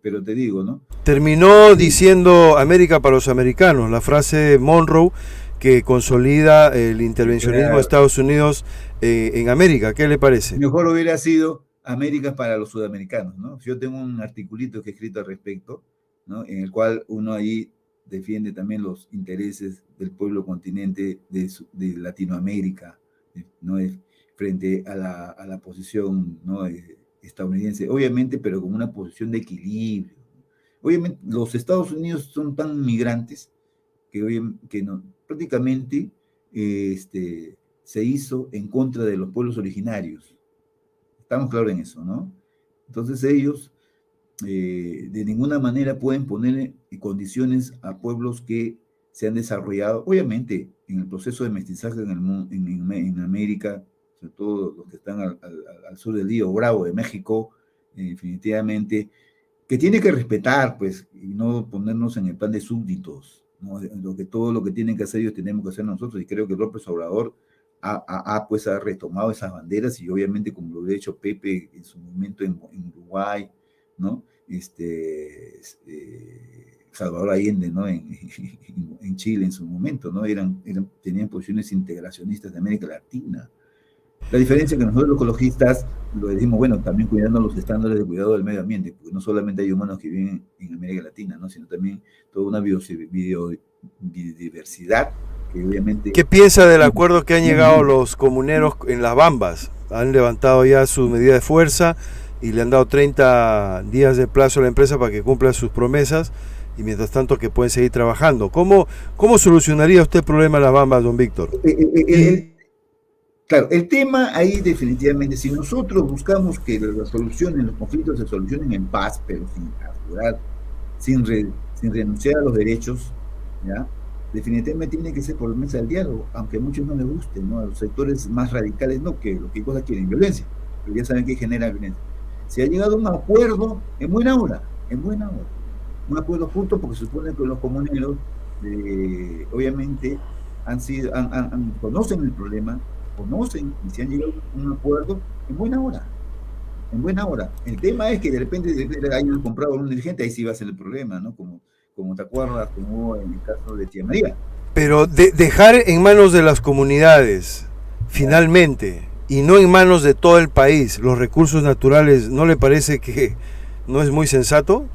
pero te digo, ¿no? Terminó Sí, diciendo América para los americanos, la frase de Monroe que consolida el intervencionismo de claro, Estados Unidos en América. ¿Qué le parece? mejor hubiera sido América para los sudamericanos, ¿no? Yo tengo un articulito que he escrito al respecto, ¿no? En el cual uno ahí defiende también los intereses del pueblo continente de Latinoamérica, ¿no? Frente a la posición, ¿no? Estadounidense, obviamente, pero con una posición de equilibrio. Obviamente, los Estados Unidos son tan migrantes que no, prácticamente se hizo en contra de los pueblos originarios. Estamos claros en eso, ¿no? Entonces ellos de ninguna manera pueden poner condiciones a pueblos que se han desarrollado, obviamente, en el proceso de mestizaje en América, sobre todo los que están al sur del Río Bravo de México, definitivamente, que tiene que respetar, pues, y no ponernos en el plan de súbditos, ¿no? Todo lo que tienen que hacer ellos tenemos que hacer nosotros, y creo que López Obrador pues, ha retomado esas banderas, y obviamente, como lo ha hecho Pepe en su momento en Uruguay, ¿no? Salvador Allende, ¿no? En Chile en su momento, ¿no? Tenían posiciones integracionistas de América Latina. La diferencia es que nosotros los ecologistas lo decimos, bueno, también cuidando los estándares de cuidado del medio ambiente, porque no solamente hay humanos que viven en América Latina, ¿no? Sino también toda una biodiversidad que obviamente... ¿Qué piensa del acuerdo que han llegado los comuneros en las Bambas? Han levantado ya su medida de fuerza y le han dado 30 días de plazo a la empresa para que cumpla sus promesas y mientras tanto que pueden seguir trabajando. ¿Cómo solucionaría usted el problema de las Bambas, don Víctor? Claro, el tema ahí definitivamente, si nosotros buscamos que las soluciones, los conflictos se solucionen en paz, pero sin capturar, sin renunciar a los derechos, ¿ya? Definitivamente tiene que ser por mesa del diálogo, aunque a muchos no les guste, ¿no? A los sectores más radicales no, que lo que cosas quieren violencia, pero ya saben que genera violencia. Se ha llegado a un acuerdo en buena hora, un acuerdo justo porque se supone que los comuneros, obviamente, conocen el problema, conocen y se han llegado a un acuerdo en buena hora. En buena hora. El tema es que de repente hayan comprado a un dirigente, ahí sí va a ser el problema, ¿no? Como te acuerdas, como en el caso de Tía María. Pero dejar en manos de las comunidades, finalmente, y no en manos de todo el país, los recursos naturales, ¿no le parece que no es muy sensato?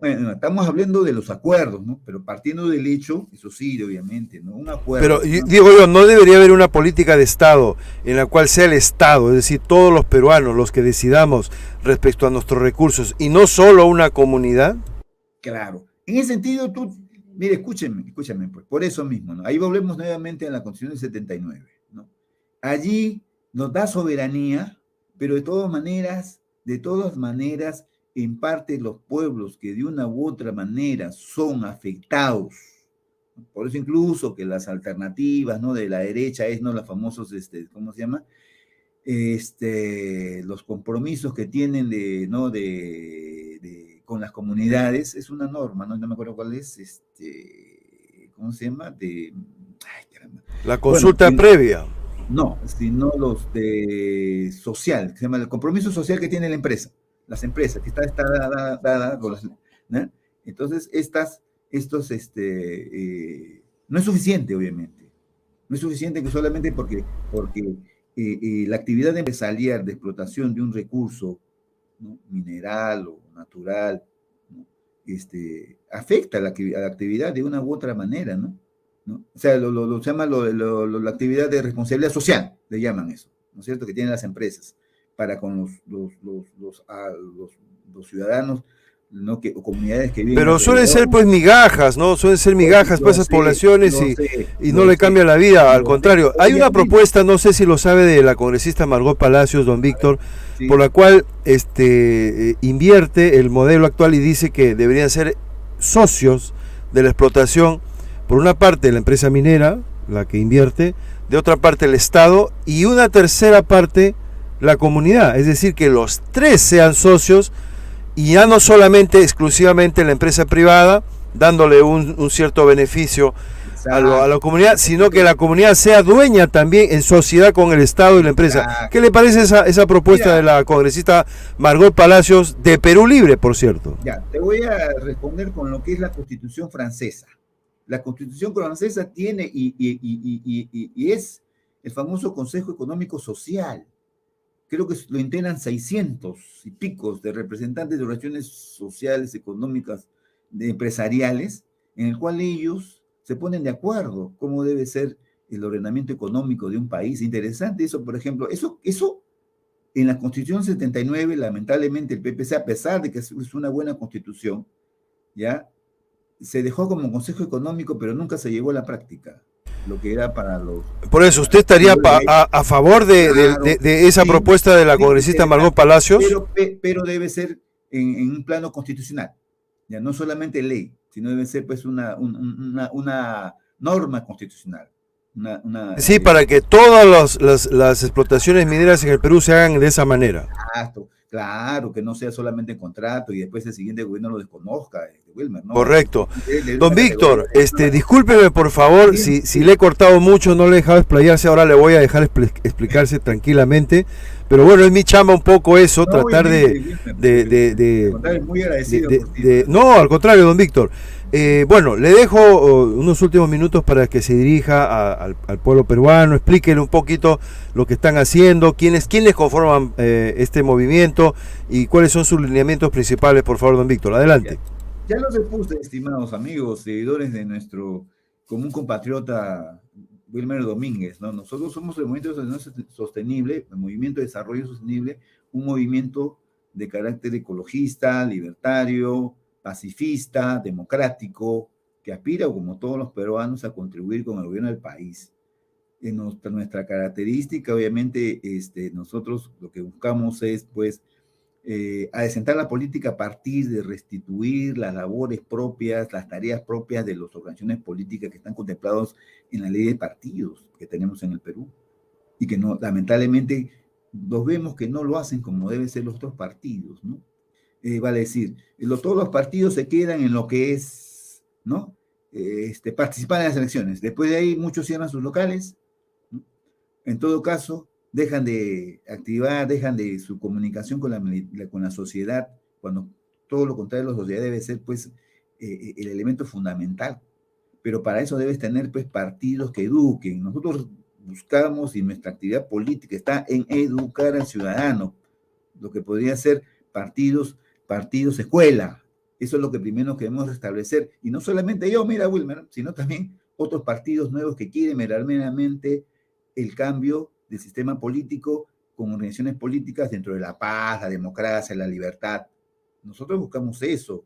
Estamos hablando de los acuerdos, ¿no? Pero partiendo del hecho, eso sí, obviamente, ¿no? Un acuerdo. Pero digo yo, ¿no debería haber una política de Estado en la cual sea el Estado, es decir, todos los peruanos los que decidamos respecto a nuestros recursos y no solo una comunidad? Claro. En ese sentido, mire, escúchame, pues, por eso mismo, ¿no? Ahí volvemos nuevamente a la Constitución del 79, ¿no? Allí nos da soberanía, pero de todas maneras, en parte los pueblos que de una u otra manera son afectados, por eso incluso que las alternativas, ¿no? De la derecha es, ¿no? Los famosos, ¿cómo se llama? Los compromisos que tienen ¿no? con las comunidades, es una norma, ¿no? No me acuerdo cuál es, ¿cómo se llama? Ay, caramba. La consulta previa. No, sino los de social, que se llama el compromiso social que tiene la empresa, las empresas, que está dada con las, ¿no? Entonces, no es suficiente, obviamente. No es suficiente que solamente porque la actividad empresarial de explotación de un recurso ¿no? Mineral o natural, ¿no? Afecta a la actividad de una u otra manera, ¿no? ¿No? O sea, se llama la actividad de responsabilidad social, le llaman eso, ¿no es cierto?, que tienen las empresas para con los ciudadanos, ¿no? O comunidades que viven Pero suelen alrededor. ser pues migajas, ¿no? Suelen ser migajas para esas poblaciones y no le cambia la vida, al contrario. Hay una propuesta, no sé si lo sabe, de la congresista Margot Palacios, don Víctor, sí, por la cual invierte el modelo actual y dice que deberían ser socios de la explotación, por una parte la empresa minera, la que invierte, de otra parte el Estado y una tercera parte la comunidad, es decir, que los tres sean socios y ya no solamente exclusivamente la empresa privada dándole un cierto beneficio a la comunidad, sino que la comunidad sea dueña también en sociedad con el Estado y la empresa. ¿Qué le parece esa propuesta de la congresista Margot Palacios, de Perú Libre, por cierto? Ya, te voy a responder con lo que es la Constitución francesa. La Constitución francesa tiene y es el famoso Consejo Económico Social. Creo que lo integran 600 y picos de representantes de organizaciones sociales, económicas, empresariales, en el cual ellos se ponen de acuerdo cómo debe ser el ordenamiento económico de un país. Interesante eso, por ejemplo, eso en la Constitución 79, lamentablemente el PPC, a pesar de que es una buena constitución, ya se dejó como Consejo Económico, pero nunca se llevó a la práctica. Lo que era para los... Por eso, ¿usted estaría a favor de esa propuesta de la congresista Margot Palacios? Pero debe ser en un plano constitucional, ya no solamente ley, sino debe ser pues una norma constitucional. Sí, para que todas las explotaciones mineras en el Perú se hagan de esa manera. Claro, que no sea solamente contrato y después el siguiente gobierno lo desconozca, Wilmer, ¿no? Correcto. Don Víctor, discúlpeme por favor, si le he cortado mucho, no le he dejado explayarse, ahora le voy a dejar explicarse tranquilamente, pero bueno, es mi chamba un poco eso, no, tratar muy agradecido no, al contrario, don Víctor. Bueno, le dejo unos últimos minutos para que se dirija al pueblo peruano, explíquenle un poquito lo que están haciendo, quiénes conforman este movimiento y cuáles son sus lineamientos principales, por favor, don Víctor. Adelante. Ya los expuse, estimados amigos, seguidores de nuestro común compatriota Wilmer Domínguez, ¿no? Nosotros somos el Movimiento de Desarrollo Sostenible, el Movimiento de Desarrollo Sostenible, un movimiento de carácter ecologista, libertario, pacifista, democrático, que aspira, como todos los peruanos, a contribuir con el gobierno del país. En nuestra característica, obviamente, nosotros lo que buscamos es, pues, adecentar la política a partir de restituir las labores propias, las tareas propias de las organizaciones políticas que están contemplados en la ley de partidos que tenemos en el Perú y que no, lamentablemente los vemos que no lo hacen como deben ser los otros partidos, ¿no? Vale decir, todos los partidos se quedan en lo que es, ¿no? Participar en las elecciones. Después de ahí muchos cierran sus locales, ¿no? En todo caso, dejan de activar, dejan de su comunicación con la sociedad, cuando todo lo contrario, la sociedad debe ser, pues, el elemento fundamental. Pero para eso debes tener, pues, partidos que eduquen. Nosotros buscamos, y nuestra actividad política está en educar al ciudadano, lo que podría ser partidos escuela. Eso es lo que primero queremos restablecer. Y no solamente yo, mira, Wilmer, sino también otros partidos nuevos que quieren meramente el cambio del sistema político con organizaciones políticas dentro de la paz, la democracia, la libertad. Nosotros buscamos eso.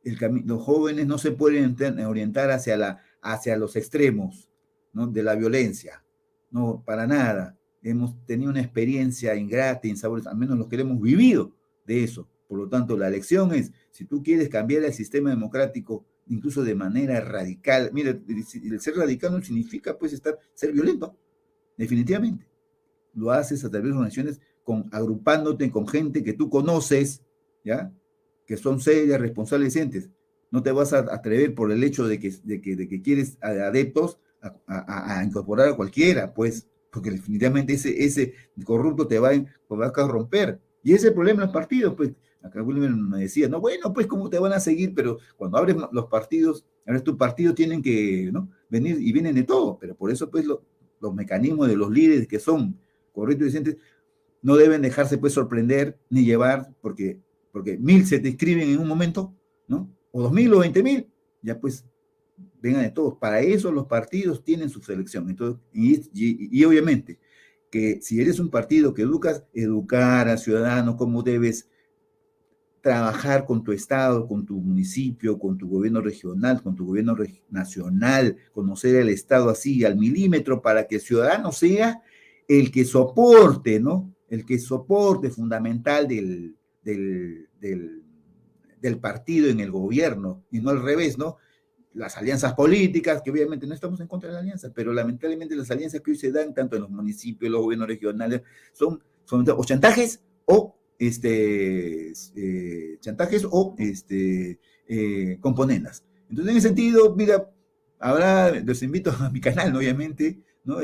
Los jóvenes no se pueden orientar hacia los extremos, ¿no? De la violencia. No, para nada. Hemos tenido una experiencia ingrata, insaborosa, al menos los que hemos vivido de eso. Por lo tanto, la lección es, si tú quieres cambiar el sistema democrático, incluso de manera radical, mira, el ser radical no significa, pues, ser violento, definitivamente. Lo haces a través de organizaciones, agrupándote con gente que tú conoces, ¿ya? Que son serias, responsables, decentes. No te vas a atrever por el hecho de que quieres adeptos a incorporar a cualquiera, pues, porque definitivamente ese corrupto te va a corromper. Y ese es el problema de los partidos, pues. Acá Wilmer me decía, no, bueno, pues, ¿cómo te van a seguir? Pero cuando abres los partidos, abres tu partido, tienen que, ¿no? Venir, y vienen de todo, pero por eso, pues, los mecanismos de los líderes que son correctos y decentes no deben dejarse pues sorprender ni llevar, porque 1000 se te inscriben en un momento, ¿no? O 2000 o 20.000, ya pues vengan de todos. Para eso los partidos tienen su selección. Entonces, y obviamente, que si eres un partido que educar al ciudadano cómo debes trabajar con tu estado, con tu municipio, con tu gobierno regional, con tu gobierno nacional, conocer el estado así al milímetro para que el ciudadano sea el que soporte, ¿no? El que soporte fundamental del partido en el gobierno, y no al revés, ¿no? Las alianzas políticas, que obviamente no estamos en contra de las alianzas, pero lamentablemente las alianzas que hoy se dan, tanto en los municipios, los gobiernos regionales, son o chantajes o chantajes o componendas. Entonces, en ese sentido, mira, los invito a mi canal, ¿no? Obviamente, ¿no?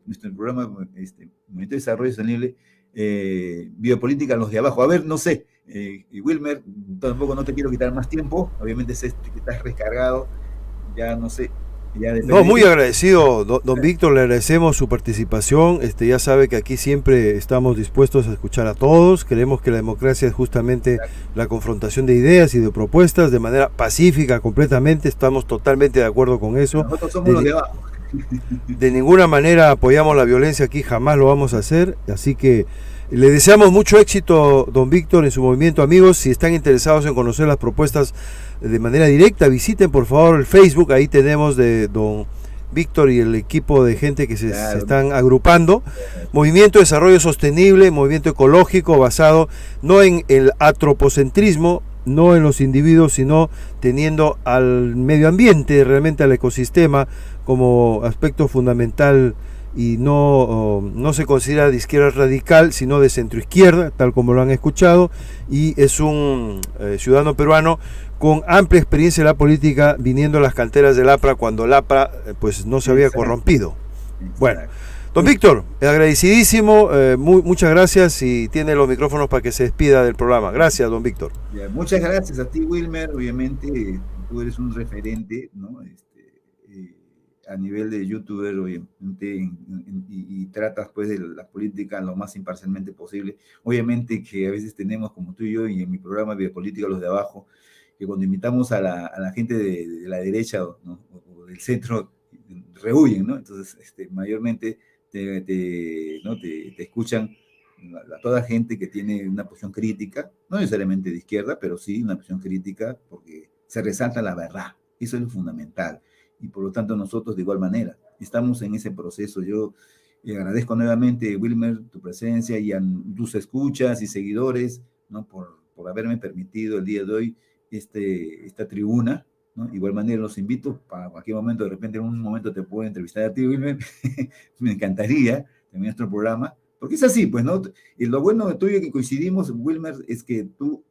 Nuestro programa, Movimiento de Desarrollo Sostenible, Biopolítica, los de abajo. A ver, no sé, y Wilmer, tampoco no te quiero quitar más tiempo, obviamente sé que estás recargado, ya no sé. No, muy agradecido, don Víctor, le agradecemos su participación. Ya sabe que aquí siempre estamos dispuestos a escuchar a todos. Creemos que la democracia es justamente la confrontación de ideas y de propuestas de manera pacífica completamente. Estamos totalmente de acuerdo con eso. Nosotros somos los de abajo. De ninguna manera apoyamos la violencia aquí, jamás lo vamos a hacer. Así que le deseamos mucho éxito, don Víctor, en su movimiento. Amigos, si están interesados en conocer las propuestas de manera directa, visiten por favor el Facebook. Ahí tenemos de don Víctor y el equipo de gente que se están agrupando. Movimiento de Desarrollo Sostenible, movimiento ecológico basado no en el antropocentrismo, no en los individuos, sino teniendo al medio ambiente, realmente al ecosistema como aspecto fundamental, y no se considera de izquierda radical, sino de centroizquierda, tal como lo han escuchado, y es un ciudadano peruano con amplia experiencia en la política, viniendo a las canteras del APRA cuando el APRA pues no se había corrompido. Bueno, don Víctor, agradecidísimo, muchas gracias, y tiene los micrófonos para que se despida del programa. Gracias, don Víctor. Muchas gracias a ti, Wilmer. Obviamente tú eres un referente, ¿no? A nivel de youtuber, obviamente, y tratas pues de la política lo más imparcialmente posible. Obviamente que a veces tenemos, como tú y yo, y en mi programa Biopolítica, los de abajo, que cuando invitamos a la gente de la derecha, ¿no? o del centro, rehuyen, ¿no? Entonces, mayormente te escuchan toda gente que tiene una posición crítica, no necesariamente de izquierda, pero sí una posición crítica, porque se resalta la verdad. Eso es lo fundamental. Y por lo tanto nosotros de igual manera estamos en ese proceso. Yo agradezco nuevamente, Wilmer, tu presencia, y a tus escuchas y seguidores, ¿no? por haberme permitido el día de hoy esta tribuna, ¿no? Igual manera los invito para cualquier momento, de repente en un momento te puedo entrevistar a ti, Wilmer. Me encantaría también nuestro programa, porque es así, pues, ¿no? Y lo bueno de tuyo que coincidimos, Wilmer, es que tú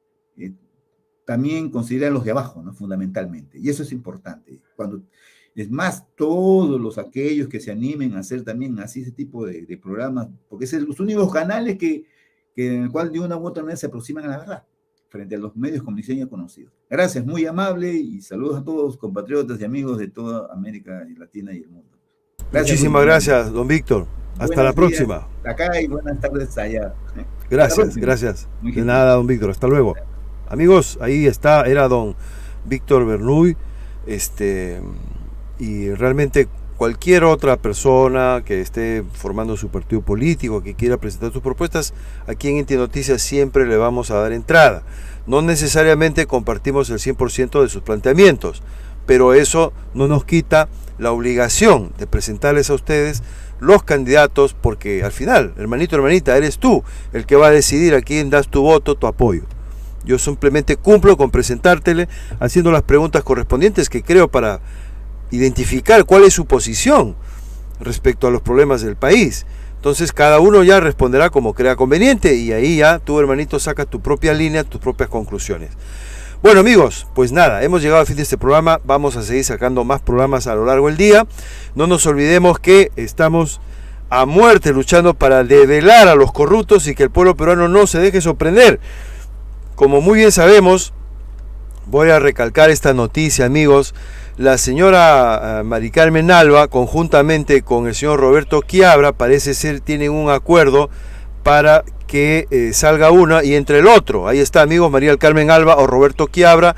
también consideras los de abajo, ¿no? Fundamentalmente, y eso es importante. Es más, todos aquellos que se animen a hacer también así ese tipo de programas, porque son los únicos canales en el cual de una u otra manera se aproximan a la verdad, frente a los medios con diseño conocidos. Gracias, muy amable, y saludos a todos compatriotas y amigos de toda América Latina y el mundo. Gracias, muchísimas gracias, don Víctor. Hasta la próxima. Acá, y buenas tardes allá. Gracias. De nada, don Víctor. Hasta luego. Amigos, ahí era don Víctor Bernuy, y realmente cualquier otra persona que esté formando su partido político, que quiera presentar sus propuestas, aquí en Inti Noticias siempre le vamos a dar entrada. No necesariamente compartimos el 100% de sus planteamientos, pero eso no nos quita la obligación de presentarles a ustedes los candidatos, porque al final, hermanito, hermanita, eres tú el que va a decidir a quién das tu voto, tu apoyo. Yo simplemente cumplo con presentártele, haciendo las preguntas correspondientes que creo para identificar cuál es su posición respecto a los problemas del país. Entonces cada uno ya responderá como crea conveniente, y ahí ya tú, hermanito, sacas tu propia línea, tus propias conclusiones. Bueno, amigos, pues nada, hemos llegado al fin de este programa. Vamos a seguir sacando más programas a lo largo del día. No nos olvidemos que estamos a muerte luchando para develar a los corruptos y que el pueblo peruano no se deje sorprender. Como muy bien sabemos, voy a recalcar esta noticia, amigos. La señora Mari Carmen Alba, conjuntamente con el señor Roberto Quiabra, parece ser tienen un acuerdo para que salga una y entre el otro. Ahí está, amigos, María del Carmen Alba o Roberto Quiabra.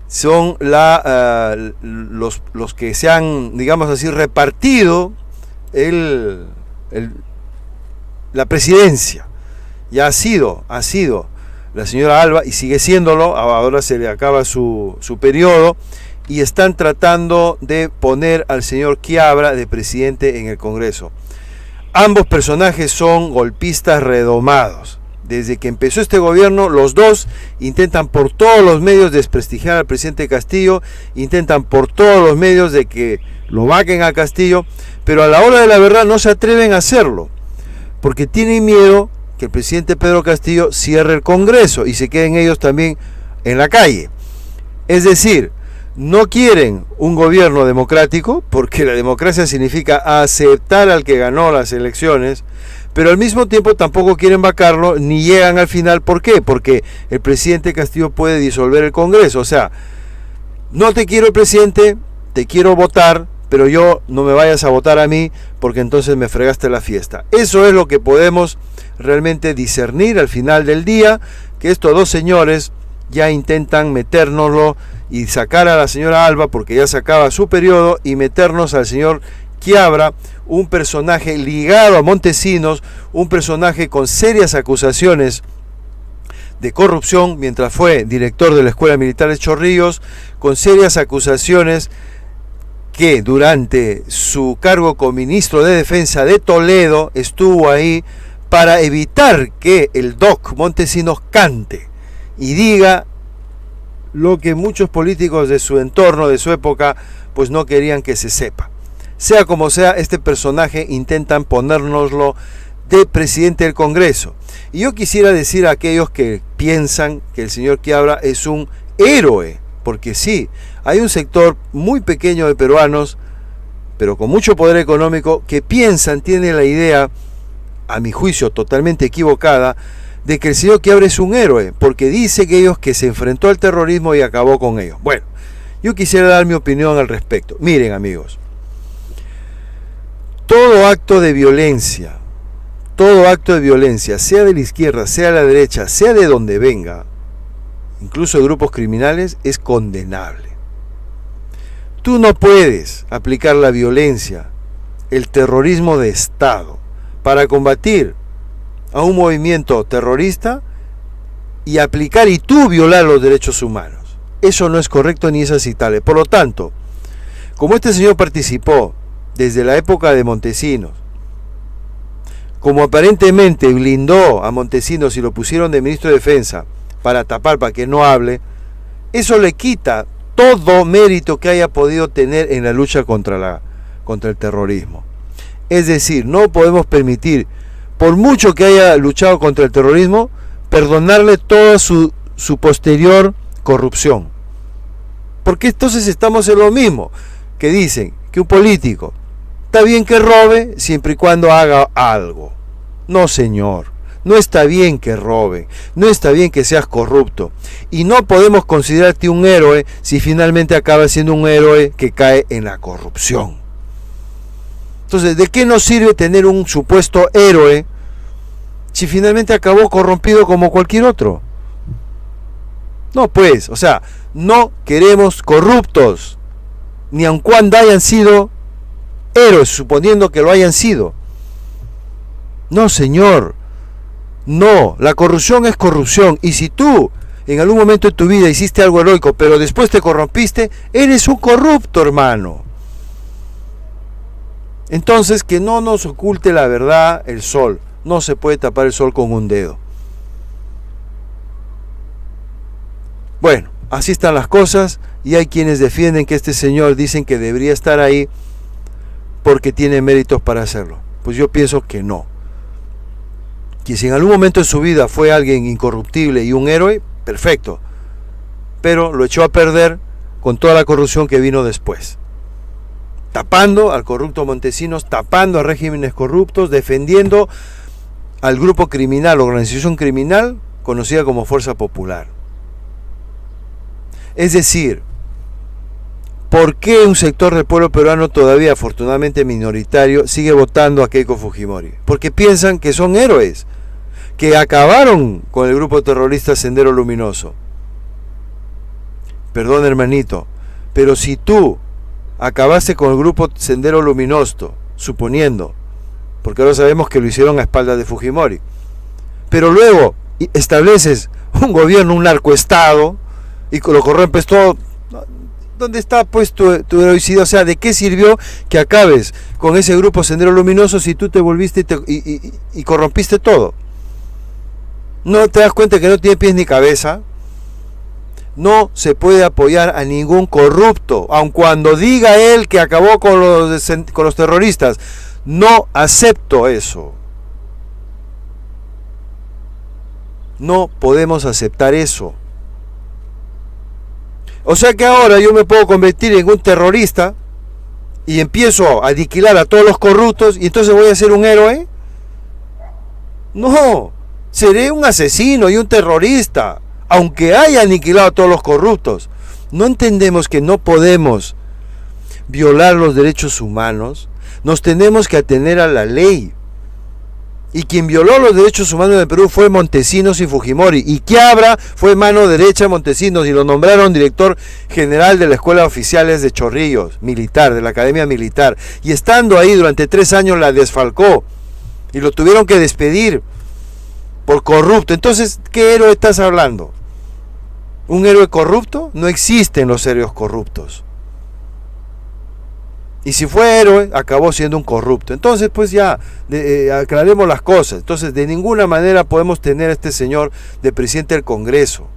Son los que se han, digamos así, repartido la presidencia. Ya ha sido la señora Alba y sigue siéndolo, ahora se le acaba su periodo, y están tratando de poner al señor Quiabra de presidente en el Congreso. Ambos personajes son golpistas redomados. Desde que empezó este gobierno, los dos intentan por todos los medios desprestigiar al presidente Castillo, intentan por todos los medios de que lo vaquen a Castillo, pero a la hora de la verdad no se atreven a hacerlo, porque tienen miedo que el presidente Pedro Castillo cierre el Congreso y se queden ellos también en la calle. Es decir, no quieren un gobierno democrático, porque la democracia significa aceptar al que ganó las elecciones, pero al mismo tiempo tampoco quieren vacarlo, ni llegan al final. ¿Por qué? Porque el presidente Castillo puede disolver el Congreso. O sea, no te quiero, presidente, te quiero votar, pero yo no me vayas a votar a mí, porque entonces me fregaste la fiesta. Eso es lo que podemos realmente discernir al final del día, que estos dos señores ya intentan metérnoslo y sacar a la señora Alba, porque ya se acaba su periodo, y meternos al señor Quiabra, un personaje ligado a Montesinos, un personaje con serias acusaciones de corrupción mientras fue director de la Escuela Militar de Chorrillos, con serias acusaciones que durante su cargo como ministro de Defensa de Toledo estuvo ahí para evitar que el Doc Montesinos cante y diga lo que muchos políticos de su entorno, de su época, pues no querían que se sepa. Sea como sea, este personaje intentan ponérnoslo de presidente del Congreso. Y yo quisiera decir a aquellos que piensan que el señor Quiabra es un héroe, porque sí, hay un sector muy pequeño de peruanos, pero con mucho poder económico, que piensan, tienen la idea, a mi juicio totalmente equivocada, de que el señor Quiabra es un héroe, porque dice que se enfrentó al terrorismo y acabó con ellos. Bueno, yo quisiera dar mi opinión al respecto. Miren, amigos, todo acto de violencia, sea de la izquierda, sea de la derecha, sea de donde venga, incluso de grupos criminales, es condenable. Tú no puedes aplicar la violencia, el terrorismo de Estado, para combatir a un movimiento terrorista y aplicar y tú violar los derechos humanos. Eso no es correcto ni es aceptable. Por lo tanto, como este señor participó desde la época de Montesinos, como aparentemente blindó a Montesinos y lo pusieron de ministro de Defensa para tapar, para que no hable, eso le quita todo mérito que haya podido tener en la lucha contra el terrorismo. Es decir, no podemos permitir, por mucho que haya luchado contra el terrorismo, perdonarle toda su posterior corrupción. Porque entonces estamos en lo mismo, que dicen que un político está bien que robe siempre y cuando haga algo. No, señor, no está bien que robe, no está bien que seas corrupto. Y no podemos considerarte un héroe si finalmente acabas siendo un héroe que cae en la corrupción. Entonces, ¿de qué nos sirve tener un supuesto héroe si finalmente acabó corrompido como cualquier otro? No, pues, o sea, no queremos corruptos, ni aun cuando hayan sido héroes, suponiendo que lo hayan sido. No, señor, no, la corrupción es corrupción, y si tú en algún momento de tu vida hiciste algo heroico, pero después te corrompiste, eres un corrupto, hermano. Entonces, que no nos oculte la verdad el sol. No se puede tapar el sol con un dedo. Bueno, así están las cosas, y hay quienes defienden que este señor, dicen que debería estar ahí porque tiene méritos para hacerlo. Pues yo pienso que no. Que si en algún momento de su vida fue alguien incorruptible y un héroe, perfecto. Pero lo echó a perder con toda la corrupción que vino después. Tapando al corrupto Montesinos, tapando a regímenes corruptos, defendiendo al grupo criminal, organización criminal, conocida como Fuerza Popular. Es decir, ¿por qué un sector del pueblo peruano todavía afortunadamente minoritario sigue votando a Keiko Fujimori? Porque piensan que son héroes, que acabaron con el grupo terrorista Sendero Luminoso. Perdón, hermanito, pero si tú acabaste con el grupo Sendero Luminoso, suponiendo, porque ahora sabemos que lo hicieron a espaldas de Fujimori, pero luego estableces un gobierno, un narcoestado, y lo corrompes todo, ¿dónde está pues tu heroicidad? O sea, ¿de qué sirvió que acabes con ese grupo Sendero Luminoso si tú te volviste y corrompiste todo? ¿No te das cuenta que no tiene pies ni cabeza? No se puede apoyar a ningún corrupto, aun cuando diga él que acabó con los terroristas. No acepto eso. No podemos aceptar eso. O sea que ahora yo me puedo convertir en un terrorista y empiezo a aniquilar a todos los corruptos y entonces voy a ser un héroe. No, seré un asesino y un terrorista, aunque haya aniquilado a todos los corruptos. ¿No entendemos que no podemos violar los derechos humanos? Nos tenemos que atener a la ley. Y quien violó los derechos humanos en el Perú fue Montesinos y Fujimori. Y Quiabra fue mano derecha de Montesinos y lo nombraron director general de la Escuela de Oficiales de Chorrillos, militar, de la Academia Militar. Y estando ahí durante 3 años la desfalcó. Y lo tuvieron que despedir por corrupto. Entonces, ¿qué héroe estás hablando? ¿Un héroe corrupto? No existen los héroes corruptos. Y si fue héroe, acabó siendo un corrupto. Entonces, pues ya, aclaremos las cosas. Entonces, de ninguna manera podemos tener a este señor de presidente del Congreso.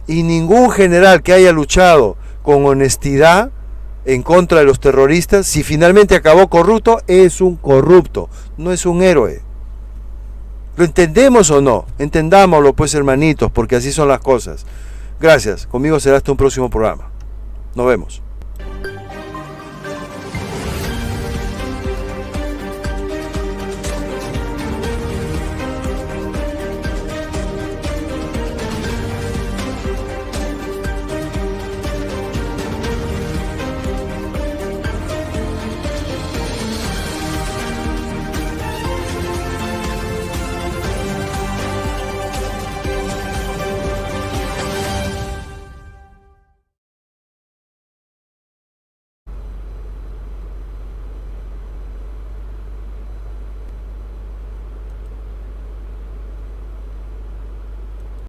Y ningún general que haya luchado con honestidad en contra de los terroristas, si finalmente acabó corrupto, es un corrupto, no es un héroe. ¿Lo entendemos o no? Entendámoslo, pues, hermanitos, porque así son las cosas. Gracias. Conmigo será hasta un próximo programa. Nos vemos.